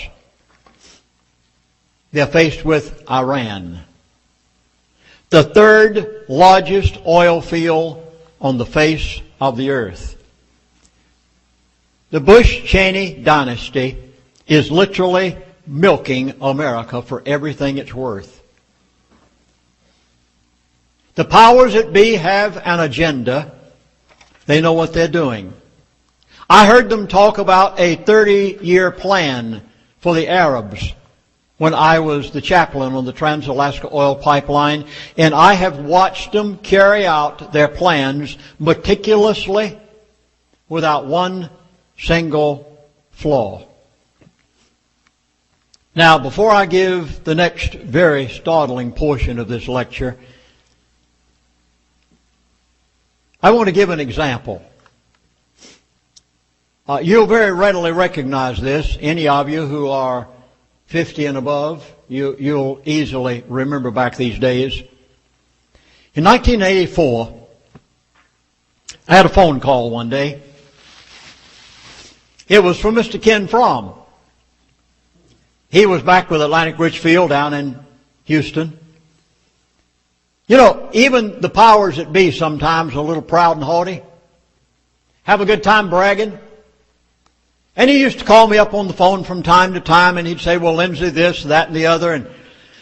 They're faced with Iran, the third largest oil field on the face of the earth. The Bush-Cheney dynasty is literally milking America for everything it's worth. The powers that be have an agenda. They know what they're doing. I heard them talk about a 30-year plan for the Arabs when I was the chaplain on the Trans-Alaska Oil Pipeline, and I have watched them carry out their plans meticulously without one single flaw. Now, before I give the next very startling portion of this lecture, I want to give an example. You'll very readily recognize this. Any of you who are 50 and above, you'll easily remember back these days. In 1984, I had a phone call one day. It was from Mr. Ken Fromm. He was back with Atlantic Richfield down in Houston. You know, even the powers that be sometimes are a little proud and haughty. Have a good time bragging. And he used to call me up on the phone from time to time, and he'd say, well, Lindsay, this, that, and the other. And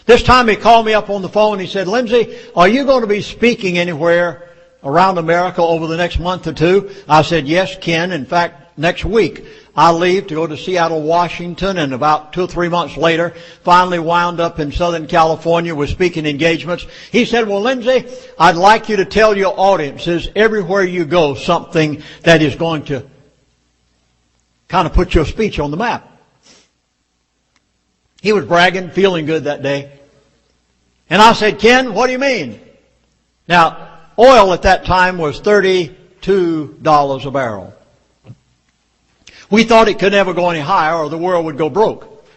this time he called me up on the phone, and he said, Lindsay, are you going to be speaking anywhere around America over the next month or two? I said, yes, Ken. In fact, next week I leave to go to Seattle, Washington, and about 2 or 3 months later, finally wound up in Southern California with speaking engagements. He said, well, Lindsay, I'd like you to tell your audiences everywhere you go something that is going to kind of put your speech on the map. He was bragging, feeling good that day. And I said, Ken, what do you mean? Now, oil at that time was $32 a barrel. We thought it could never go any higher or the world would go broke.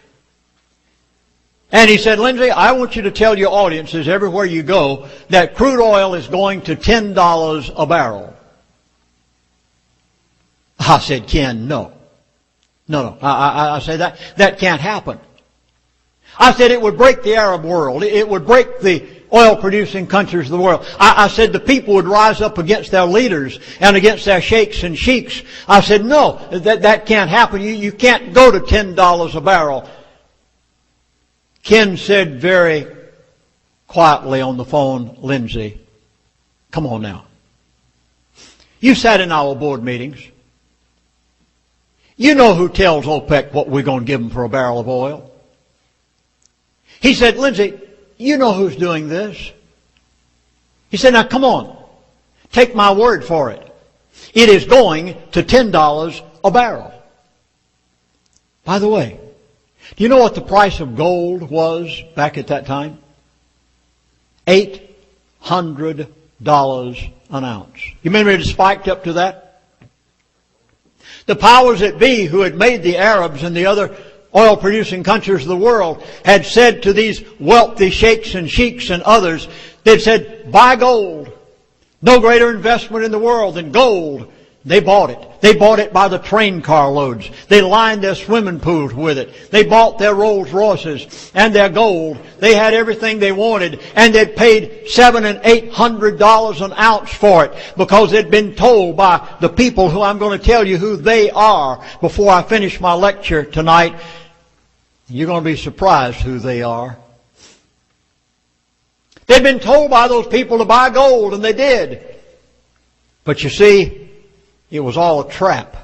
And he said, Lindsay, I want you to tell your audiences everywhere you go that crude oil is going to $10 a barrel. I said, Ken, no. No. I said that can't happen. I said it would break the Arab world. It would break the oil-producing countries of the world. I said the people would rise up against their leaders and against their sheikhs and sheiks. I said, no, that can't happen. You can't go to $10 a barrel. Ken said very quietly on the phone, Lindsay, come on now. You sat in our board meetings. You know who tells OPEC what we're going to give them for a barrel of oil. He said, Lindsay, you know who's doing this. He said, now come on. Take my word for it. It is going to $10 a barrel. By the way, do you know what the price of gold was back at that time? $800 an ounce. You remember it spiked up to that? The powers that be who had made the Arabs and the other oil-producing countries of the world had said to these wealthy sheikhs and sheiks and others, they'd said, buy gold. No greater investment in the world than gold. They bought it. They bought it by the train car loads. They lined their swimming pools with it. They bought their Rolls Royces and their gold. They had everything they wanted, and they'd paid $700 and $800 an ounce for it because they'd been told by the people who I'm going to tell you who they are before I finish my lecture tonight. You're going to be surprised who they are. They'd been told by those people to buy gold, and they did. But you see, it was all a trap.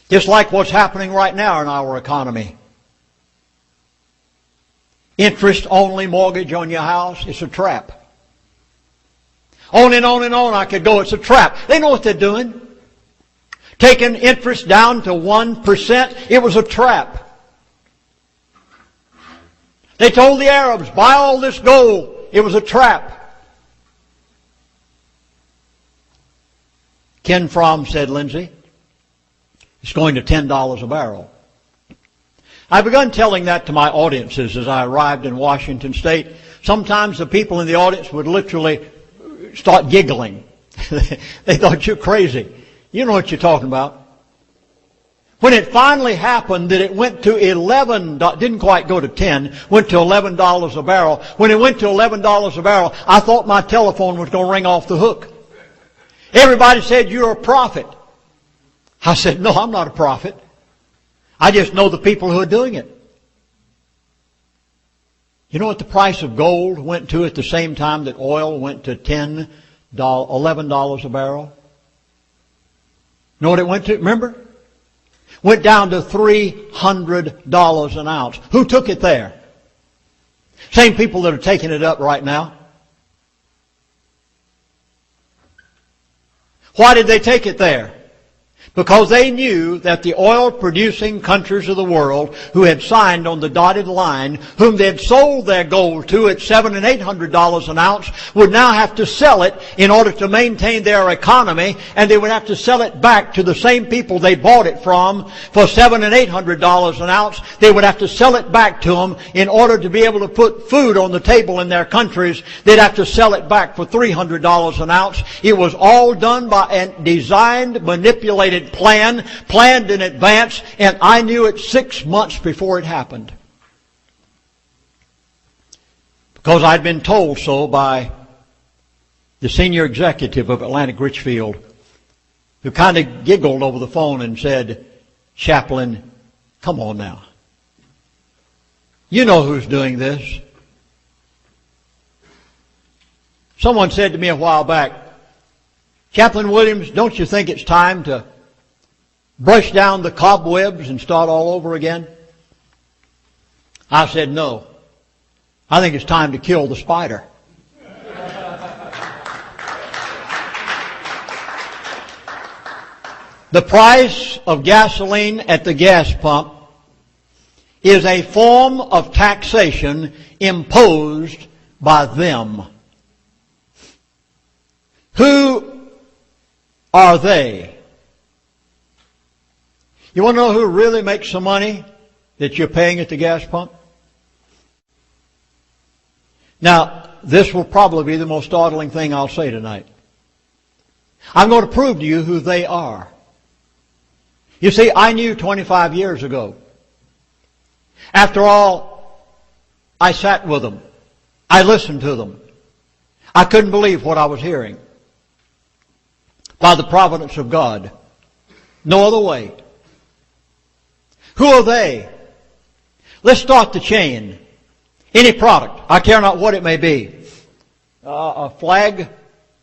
Just like what's happening right now in our economy. Interest-only mortgage on your house, it's a trap. On and on and on I could go, it's a trap. They know what they're doing. Taking interest down to 1%, it was a trap. They told the Arabs, buy all this gold, it was a trap. Ken Fromm said, Lindsay, it's going to $10 a barrel. I begun telling that to my audiences as I arrived in Washington State. Sometimes the people in the audience would literally start giggling. They thought you're crazy. You know what you're talking about. When it finally happened that it went to $11, didn't quite go to 10, went to $11 a barrel. When it went to $11 a barrel, I thought my telephone was going to ring off the hook. Everybody said, you're a prophet. I said, no, I'm not a prophet. I just know the people who are doing it. You know what the price of gold went to at the same time that oil went to $11 a barrel? You know what it went to? Remember? Went down to $300 an ounce. Who took it there? Same people that are taking it up right now. Why did they take it there? Because they knew that the oil-producing countries of the world who had signed on the dotted line, whom they had sold their gold to at $700 and $800 an ounce, would now have to sell it in order to maintain their economy, and they would have to sell it back to the same people they bought it from for $700 and $800 an ounce. They would have to sell it back to them in order to be able to put food on the table in their countries. They'd have to sell it back for $300 an ounce. It was all done by a designed, manipulated plan, planned in advance, and I knew it 6 months before it happened. Because I'd been told so by the senior executive of Atlantic Richfield, who kind of giggled over the phone and said, Chaplain, come on now. You know who's doing this. Someone said to me a while back, Chaplain Williams, don't you think it's time to brush down the cobwebs and start all over again? I said, no. I think it's time to kill the spider. The price of gasoline at the gas pump is a form of taxation imposed by them. Who are they? You want to know who really makes the money that you're paying at the gas pump? Now, this will probably be the most startling thing I'll say tonight. I'm going to prove to you who they are. You see, I knew 25 years ago. After all, I sat with them. I listened to them. I couldn't believe what I was hearing. By the providence of God. No other way. Who are they? Let's start the chain. Any product, I care not what it may be. A flag,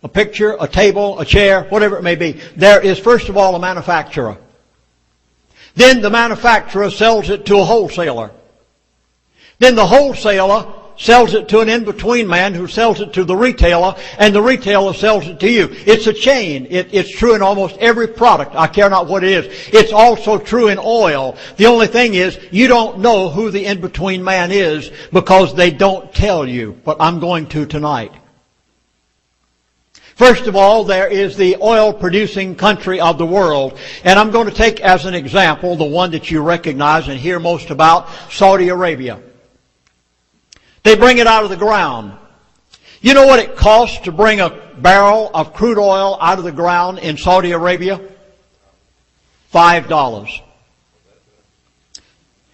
a picture, a table, a chair, whatever it may be. There is first of all a manufacturer. Then the manufacturer sells it to a wholesaler. Then the wholesaler sells it to an in-between man who sells it to the retailer, and the retailer sells it to you. It's a chain. It's true in almost every product. I care not what it is. It's also true in oil. The only thing is, you don't know who the in-between man is because they don't tell you. But I'm going to tonight. First of all, there is the oil-producing country of the world. And I'm going to take as an example the one that you recognize and hear most about, Saudi Arabia. They bring it out of the ground. You know what it costs to bring a barrel of crude oil out of the ground in Saudi Arabia? $5.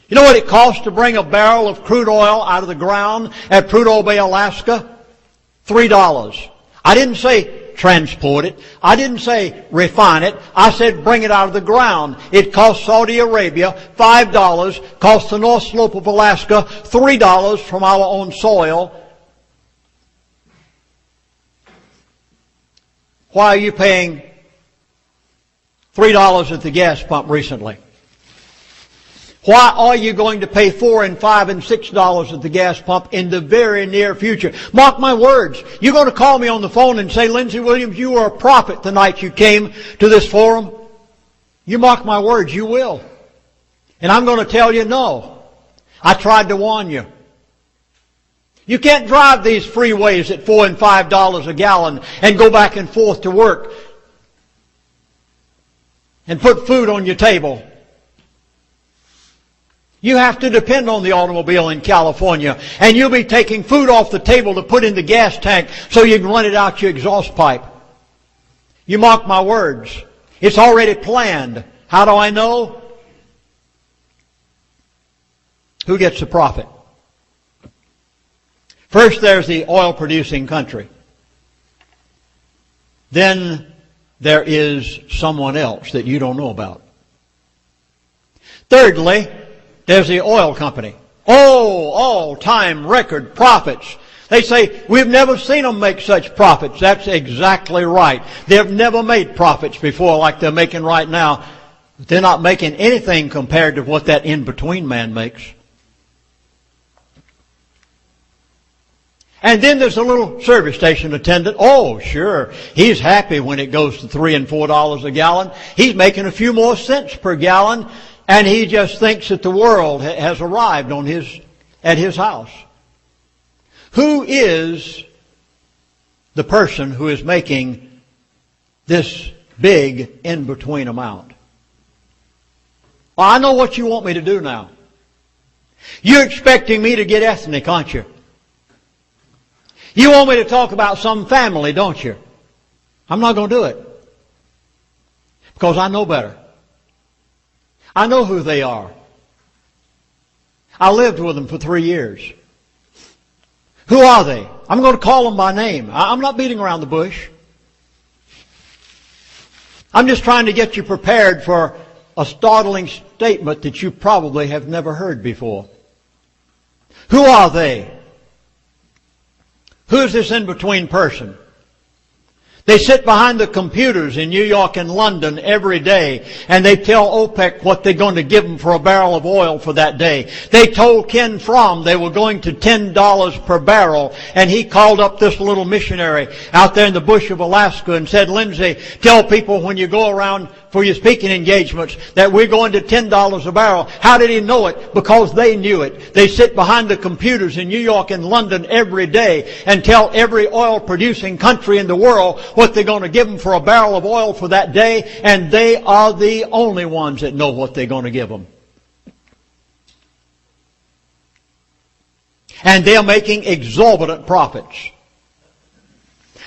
You know what it costs to bring a barrel of crude oil out of the ground at Prudhoe Bay, Alaska? $3. I didn't say transport it. I didn't say refine it. I said bring it out of the ground. It cost Saudi Arabia $5, cost the North Slope of Alaska $3 from our own soil. Why are you paying $3 at the gas pump recently? Why are you going to pay $4 and $5 and $6 at the gas pump in the very near future? Mark my words. You're going to call me on the phone and say, Lindsey Williams, you were a prophet the night you came to this forum. You mark my words, you will. And I'm going to tell you no. I tried to warn you. You can't drive these freeways at $4 and $5 a gallon and go back and forth to work and put food on your table. You have to depend on the automobile in California, and you'll be taking food off the table to put in the gas tank so you can run it out your exhaust pipe. You mark my words. It's already planned. How do I know? Who gets the profit? First, there's the oil-producing country. Then there is someone else that you don't know about. Thirdly, there's the oil company. Oh, all-time record profits. They say, we've never seen them make such profits. That's exactly right. They've never made profits before like they're making right now. They're not making anything compared to what that in-between man makes. And then there's a little service station attendant. Oh, sure. He's happy when it goes to $3 and $4 a gallon. He's making a few more cents per gallon. And he just thinks that the world has arrived at his house. Who is the person who is making this big in-between amount? Well, I know what you want me to do now. You're expecting me to get ethnic, aren't you? You want me to talk about some family, don't you? I'm not going to do it. Because I know better. I know who they are. I lived with them for 3 years. Who are they? I'm going to call them by name. I'm not beating around the bush. I'm just trying to get you prepared for a startling statement that you probably have never heard before. Who are they? Who is this in-between person? They sit behind the computers in New York and London every day, and they tell OPEC what they're going to give them for a barrel of oil for that day. They told Ken Fromm they were going to $10 per barrel, and he called up this little missionary out there in the bush of Alaska and said, Lindsey, tell people when you go around for your speaking engagements that we're going to $10 a barrel. How did he know it? Because they knew it. They sit behind the computers in New York and London every day and tell every oil-producing country in the world what they're going to give them for a barrel of oil for that day, and they are the only ones that know what they're going to give them. And they're making exorbitant profits.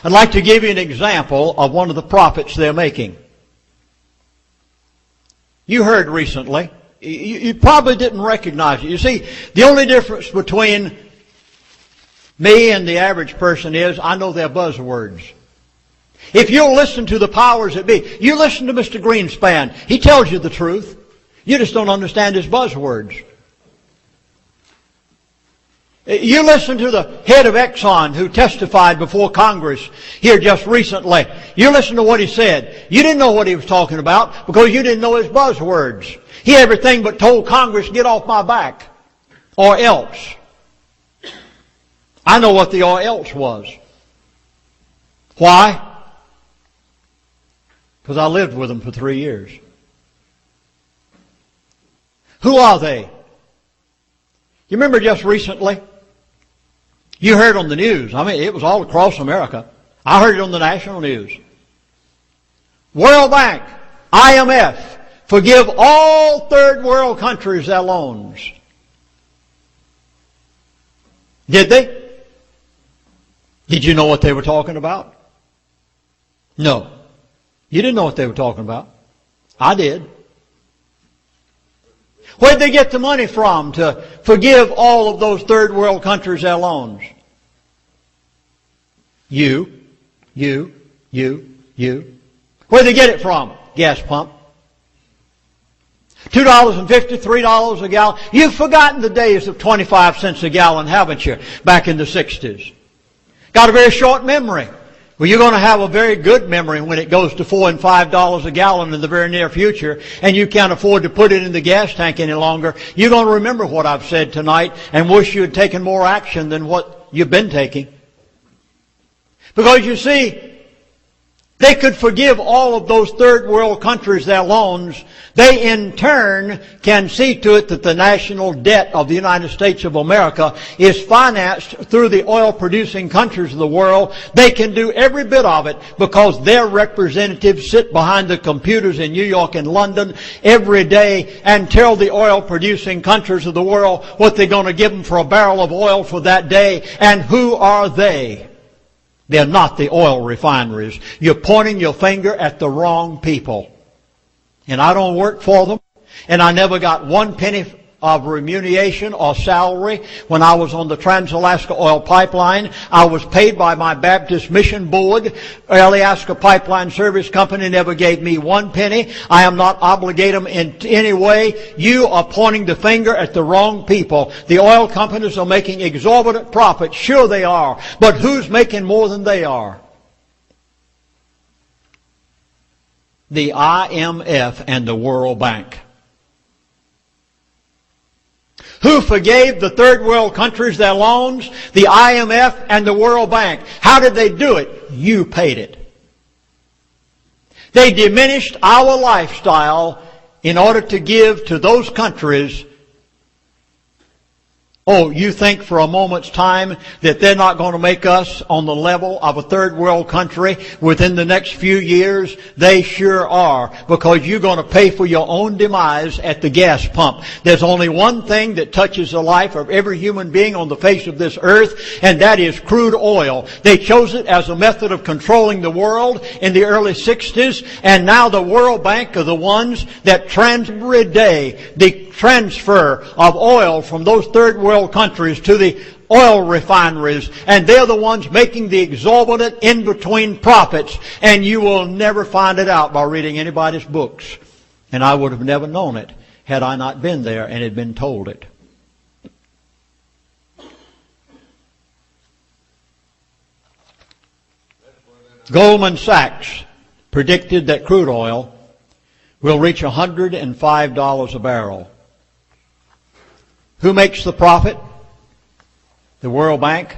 I'd like to give you an example of one of the profits they're making. You heard recently, you probably didn't recognize it. You see, the only difference between me and the average person is I know their buzzwords. If you'll listen to the powers that be, you listen to Mr. Greenspan. He tells you the truth. You just don't understand his buzzwords. You listen to the head of Exxon who testified before Congress here just recently. You listen to what he said. You didn't know what he was talking about because you didn't know his buzzwords. He everything but told Congress, get off my back, or else. I know what the or else was. Why? Because I lived with them for 3 years. Who are they? You remember just recently? You heard on the news. I mean, it was all across America. I heard it on the national news. World Bank, IMF, forgive all third world countries their loans. Did they? Did you know what they were talking about? No. You didn't know what they were talking about. I did. Where'd they get the money from to forgive all of those third world countries their loans? You. Where'd they get it from? Gas pump. $2.50, $3 a gallon. You've forgotten the days of 25 cents a gallon, haven't you? Back in the 60s. Got a very short memory. Well, you're going to have a very good memory when it goes to $4 and $5 a gallon in the very near future, and you can't afford to put it in the gas tank any longer. You're going to remember what I've said tonight and wish you had taken more action than what you've been taking. Because you see, they could forgive all of those third world countries their loans. They in turn can see to it that the national debt of the United States of America is financed through the oil producing countries of the world. They can do every bit of it because their representatives sit behind the computers in New York and London every day and tell the oil producing countries of the world what they're going to give them for a barrel of oil for that day. And who are they? They're not the oil refineries. You're pointing your finger at the wrong people. And I don't work for them. And I never got 1 penny of remuneration or salary when I was on the Trans-Alaska Oil Pipeline. I was paid by my Baptist Mission Board. Alaska Pipeline Service Company never gave me 1 penny. I am not obligated in any way. You are pointing the finger at the wrong people. The oil companies are making exorbitant profits. Sure they are. But who's making more than they are? The IMF and the World Bank. Who forgave the third world countries their loans? The IMF and the World Bank. How did they do it? You paid it. They diminished our lifestyle in order to give to those countries. Oh, you think for a moment's time that they're not going to make us on the level of a third world country within the next few years? They sure are, because you're going to pay for your own demise at the gas pump. There's only one thing that touches the life of every human being on the face of this earth, and that is crude oil. They chose it as a method of controlling the world in the early 60s, and now the World Bank are the ones that every day the transfer of oil from those third world countries to the oil refineries, and they're the ones making the exorbitant in-between profits, and you will never find it out by reading anybody's books. And I would have never known it had I not been there and had been told it. Goldman Sachs predicted that crude oil will reach $105 a barrel. Who makes the profit? The World Bank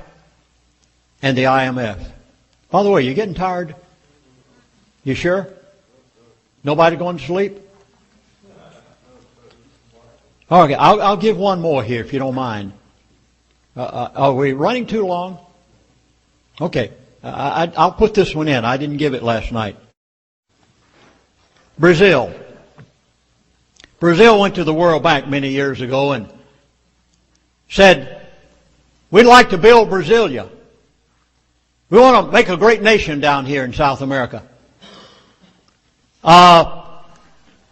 and the IMF. By the way, you getting tired? You sure? Nobody going to sleep? Okay, I'll give one more here if you don't mind. Are we running too long? Okay, I'll put this one in. I didn't give it last night. Brazil. Brazil went to the World Bank many years ago and said, we'd like to build Brasilia. We want to make a great nation down here in South America.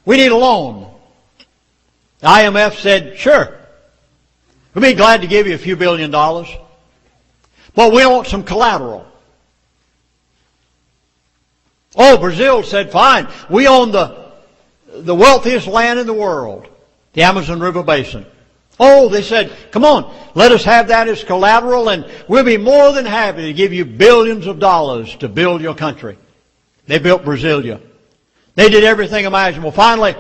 We need a loan. The IMF said, sure, we'd be glad to give you a few $1 billion, but we want some collateral. Oh, Brazil said, fine, we own the wealthiest land in the world, the Amazon River Basin. Oh, they said, come on, let us have that as collateral and we'll be more than happy to give you billions of dollars to build your country. They built Brasilia. They did everything imaginable. Finally,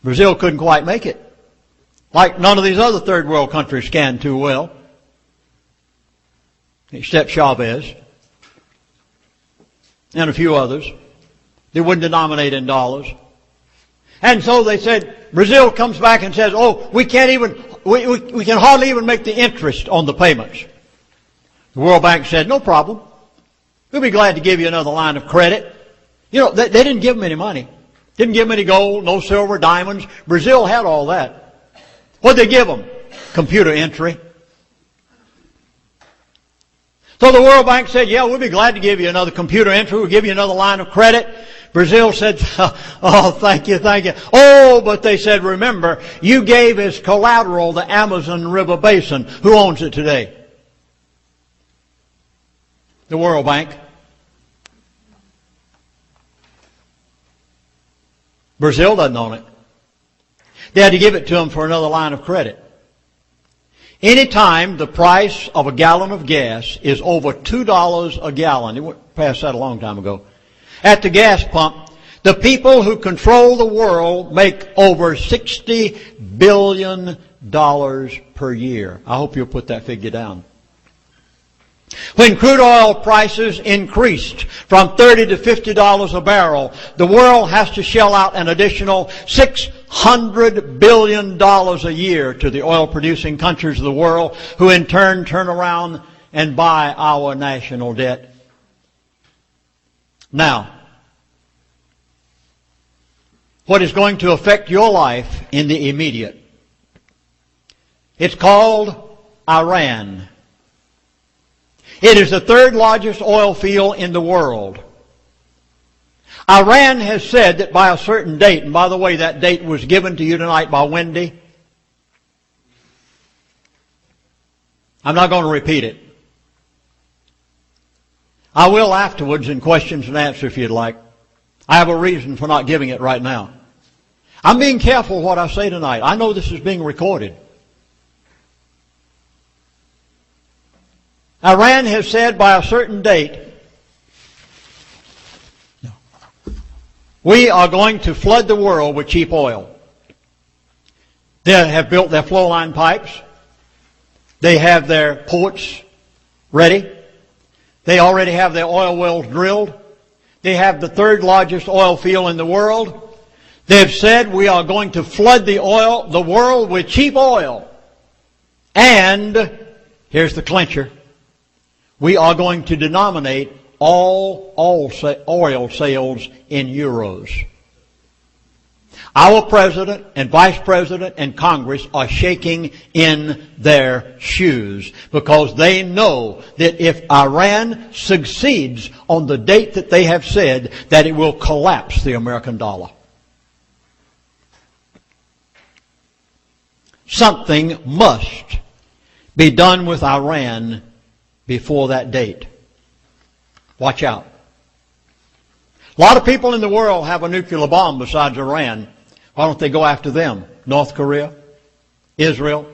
Brazil couldn't quite make it. Like none of these other third world countries can too well. Except Chavez. And a few others. They wouldn't denominate in dollars. And so they said, Brazil comes back and says, oh, we can hardly even make the interest on the payments. The World Bank said, no problem. We'll be glad to give you another line of credit. You know, they didn't give them any money. Didn't give them any gold, no silver, diamonds. Brazil had all that. What'd they give them? Computer entry. So the World Bank said, yeah, we'll be glad to give you another computer entry. We'll give you another line of credit. Brazil said, oh, thank you, thank you. Oh, but they said, remember, you gave as collateral the Amazon River Basin. Who owns it today? The World Bank. Brazil doesn't own it. They had to give it to them for another line of credit. Anytime the price of a gallon of gas is over $2 a gallon, it went past that a long time ago, at the gas pump, the people who control the world make over $60 billion per year. I hope you'll put that figure down. When crude oil prices increased from $30 to $50 a barrel, the world has to shell out an additional $600 billion a year to the oil-producing countries of the world, who in turn turn around and buy our national debt. Now, what is going to affect your life in the immediate? It's called Iran. It is the third largest oil field in the world. Iran has said that by a certain date, and by the way, that date was given to you tonight by Wendy. I'm not going to repeat it. I will afterwards in questions and answers if you'd like. I have a reason for not giving it right now. I'm being careful what I say tonight. I know this is being recorded. Iran has said by a certain date, we are going to flood the world with cheap oil. They have built their flow line pipes. They have their ports ready. They already have their oil wells drilled. They have the third largest oil field in the world. They've said we are going to flood the world with cheap oil. And, here's the clincher, we are going to denominate all oil sales in euros. Our president and vice president and Congress are shaking in their shoes because they know that if Iran succeeds on the date that they have said, that it will collapse the American dollar. Something must be done with Iran before that date. Watch out. A lot of people in the world have a nuclear bomb besides Iran. Why don't they go after them? North Korea, Israel,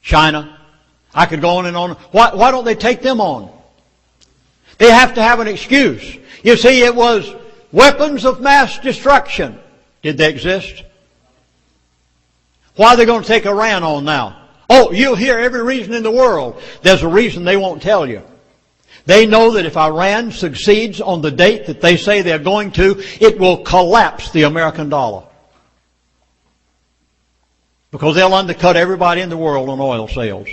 China. I could go on and on. Why don't they take them on? They have to have an excuse. You see, it was weapons of mass destruction. Did they exist? Why are they going to take Iran on now? Oh, you'll hear every reason in the world. There's a reason they won't tell you. They know that if Iran succeeds on the date that they say they're going to, it will collapse the American dollar. Because they'll undercut everybody in the world on oil sales.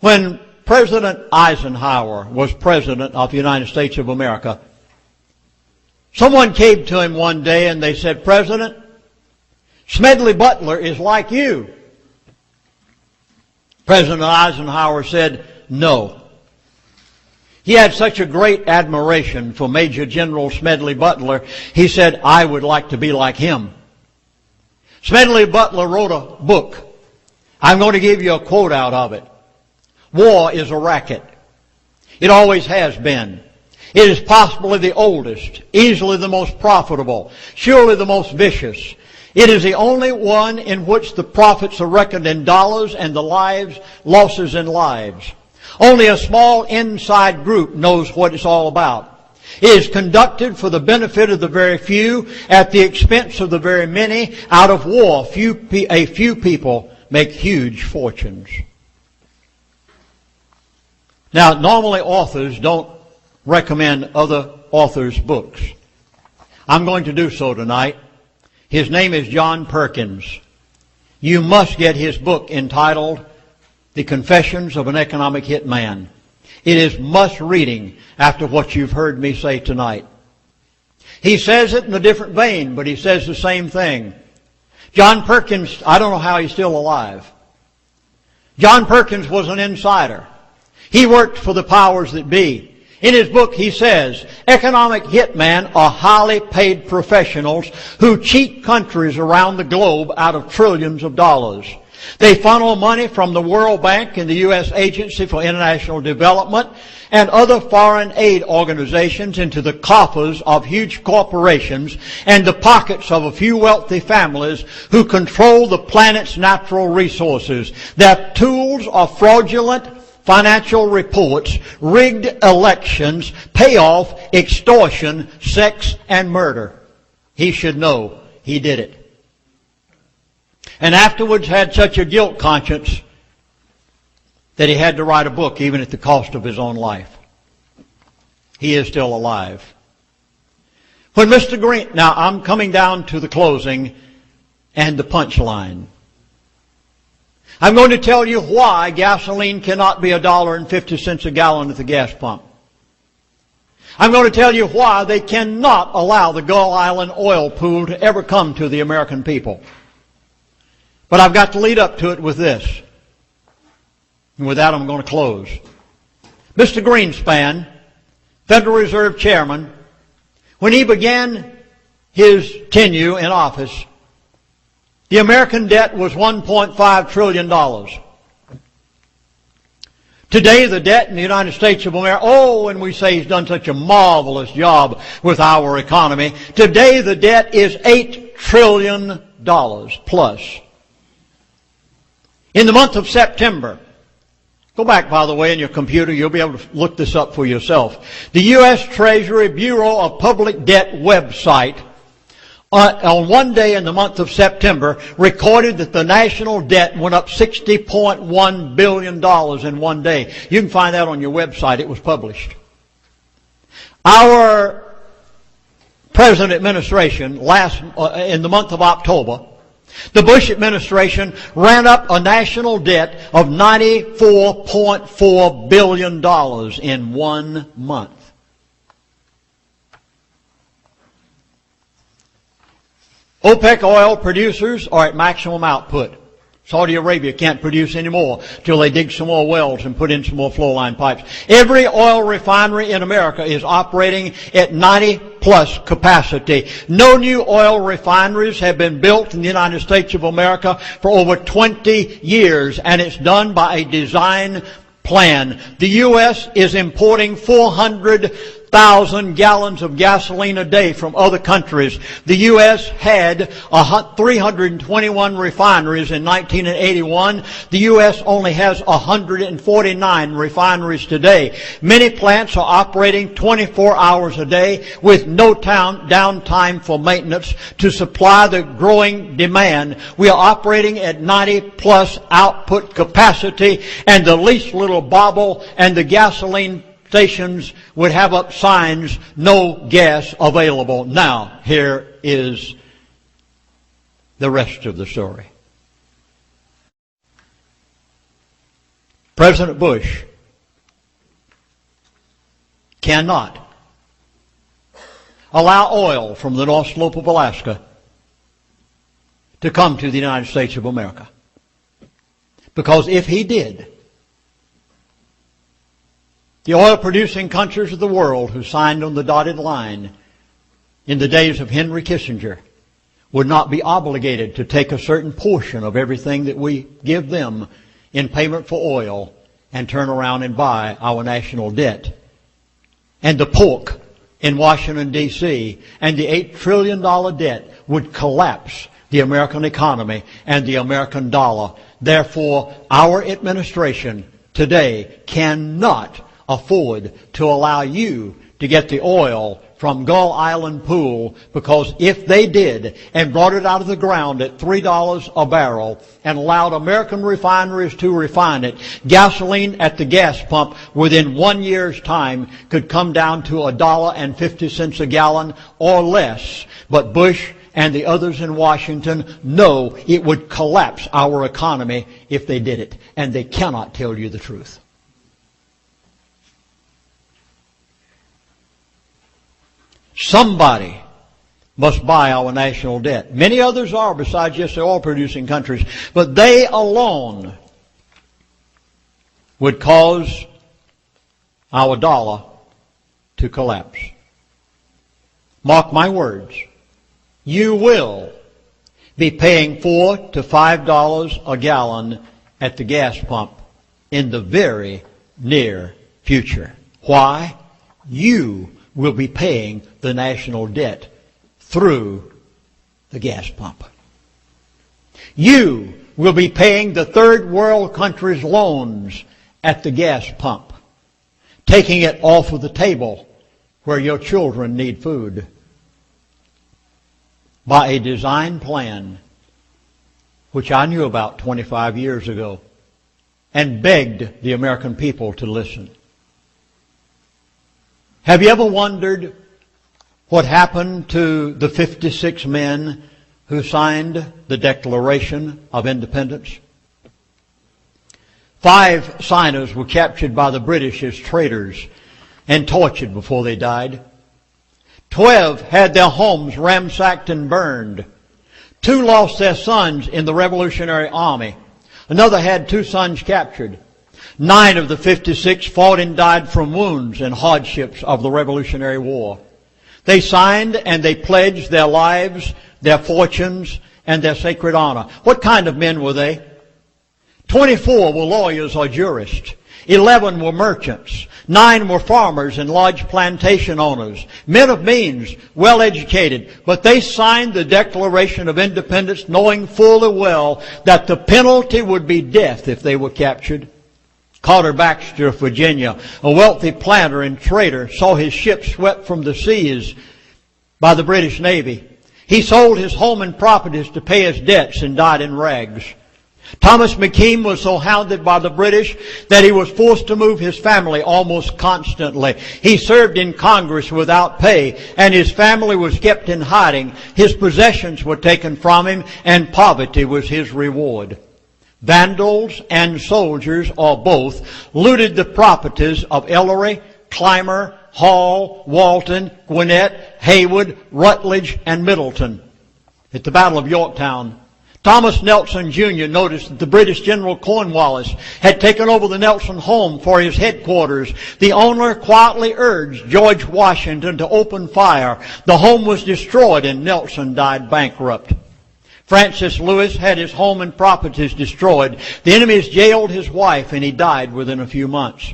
When President Eisenhower was President of the United States of America, someone came to him one day and they said, President, Smedley Butler is like you. President Eisenhower said, no. He had such a great admiration for Major General Smedley Butler, he said, I would like to be like him. Smedley Butler wrote a book. I'm going to give you a quote out of it. War is a racket. It always has been. It is possibly the oldest, easily the most profitable, surely the most vicious. It is the only one in which the profits are reckoned in dollars and the losses in lives. Only a small inside group knows what it's all about. It is conducted for the benefit of the very few at the expense of the very many. Out of war, a few people make huge fortunes. Now, normally authors don't recommend other authors' books. I'm going to do so tonight. His name is John Perkins. You must get his book entitled The Confessions of an Economic Hitman. It is must reading after what you've heard me say tonight. He says it in a different vein, but he says the same thing. John Perkins, I don't know how he's still alive. John Perkins was an insider. He worked for the powers that be. In his book, he says, economic hitmen are highly paid professionals who cheat countries around the globe out of trillions of dollars. They funnel money from the World Bank and the U.S. Agency for International Development and other foreign aid organizations into the coffers of huge corporations and the pockets of a few wealthy families who control the planet's natural resources. Their tools are fraudulent financial reports, rigged elections, payoff, extortion, sex, and murder. He should know he did it. And afterwards had such a guilt conscience that he had to write a book even at the cost of his own life. He is still alive. When Mr. Green, now I'm coming down to the closing and the punchline. I'm going to tell you why gasoline cannot be $1.50 a gallon at the gas pump. I'm going to tell you why they cannot allow the Gull Island oil pool to ever come to the American people. But I've got to lead up to it with this. And with that, I'm going to close. Mr. Greenspan, Federal Reserve Chairman, when he began his tenure in office, the American debt was $1.5 trillion. Today, the debt in the United States of America, and we say he's done such a marvelous job with our economy. Today, the debt is $8 trillion plus. In the month of September, go back, by the way, in your computer, you'll be able to look this up for yourself. The U.S. Treasury Bureau of Public Debt website on one day in the month of September, recorded that the national debt went up $60.1 billion in one day. You can find that on your website. It was published. Our present administration, in the month of October, the Bush administration ran up a national debt of $94.4 billion in 1 month. OPEC oil producers are at maximum output. Saudi Arabia can't produce anymore till they dig some more wells and put in some more flow line pipes. Every oil refinery in America is operating at 90+ capacity. No new oil refineries have been built in the United States of America for over 20 years, and it's done by a design plan. The U.S. is importing 400,000 gallons of gasoline a day from other countries. The U.S. had 321 refineries in 1981. The U.S. only has 149 refineries today. Many plants are operating 24 hours a day with no downtime for maintenance to supply the growing demand. We are operating at 90+ output capacity, and the least little bobble and the gasoline stations would have up signs, no gas available. Now, here is the rest of the story. President Bush cannot allow oil from the North Slope of Alaska to come to the United States of America. Because if he did, The oil-producing countries of the world who signed on the dotted line in the days of Henry Kissinger would not be obligated to take a certain portion of everything that we give them in payment for oil and turn around and buy our national debt. And the pork in Washington, D.C. and the $8 trillion debt would collapse the American economy and the American dollar. Therefore, our administration today cannot afford to allow you to get the oil from Gull Island Pool, because if they did and brought it out of the ground at $3 a barrel and allowed American refineries to refine it, gasoline at the gas pump within 1 year's time could come down to $1.50 a gallon or less. But Bush and the others in Washington know it would collapse our economy if they did it, and they cannot tell you the truth. Somebody must buy our national debt. Many others are besides just the oil-producing countries, but they alone would cause our dollar to collapse. Mark my words. You will be paying $4 to $5 a gallon at the gas pump in the very near future. Why? You will be paying the national debt through the gas pump. You will be paying the third world countries' loans at the gas pump, taking it off of the table where your children need food, by a design plan which I knew about 25 years ago and begged the American people to listen. Have you ever wondered what happened to the 56 men who signed the Declaration of Independence? 5 signers were captured by the British as traitors and tortured before they died. 12 had their homes ransacked and burned. 2 lost their sons in the Revolutionary Army. Another had 2 sons captured. 9 of the 56 fought and died from wounds and hardships of the Revolutionary War. They signed and they pledged their lives, their fortunes, and their sacred honor. What kind of men were they? 24 were lawyers or jurists. 11 were merchants. 9 were farmers and large plantation owners. Men of means, well educated. But they signed the Declaration of Independence knowing fully well that the penalty would be death if they were captured. Carter Baxter of Virginia, a wealthy planter and trader, saw his ship swept from the seas by the British Navy. He sold his home and properties to pay his debts and died in rags. Thomas McKean was so hounded by the British that he was forced to move his family almost constantly. He served in Congress without pay, and his family was kept in hiding. His possessions were taken from him, and poverty was his reward. Vandals and soldiers, or both, looted the properties of Ellery, Clymer, Hall, Walton, Gwinnett, Haywood, Rutledge, and Middleton. At the Battle of Yorktown, Thomas Nelson Jr. noticed that the British General Cornwallis had taken over the Nelson home for his headquarters. The owner quietly urged George Washington to open fire. The home was destroyed and Nelson died bankrupt. Francis Lewis had his home and properties destroyed. The enemies jailed his wife and he died within a few months.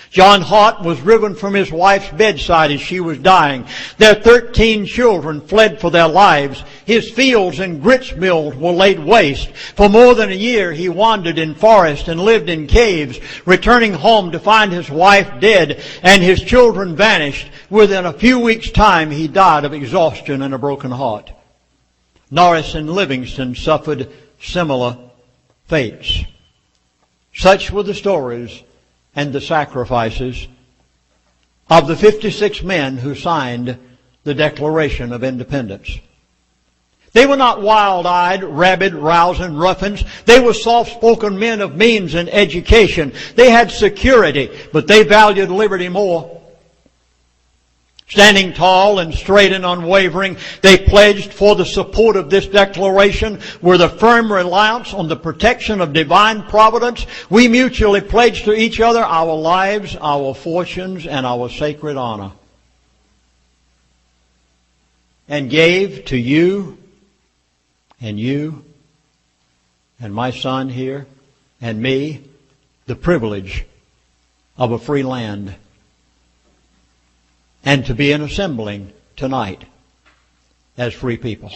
John Hart was driven from his wife's bedside as she was dying. Their 13 children fled for their lives. His fields and grits mills were laid waste. For more than a year he wandered in forests and lived in caves, returning home to find his wife dead and his children vanished. Within a few weeks' time he died of exhaustion and a broken heart. Norris and Livingston suffered similar fates. Such were the stories and the sacrifices of the 56 men who signed the Declaration of Independence. They were not wild-eyed, rabid, rousing ruffians. They were soft-spoken men of means and education. They had security, but they valued liberty more. Standing tall and straight and unwavering, they pledged for the support of this declaration with a firm reliance on the protection of divine providence. We mutually pledged to each other our lives, our fortunes, and our sacred honor. And gave to you and my son here and me the privilege of a free land, and to be an assembling tonight as free people.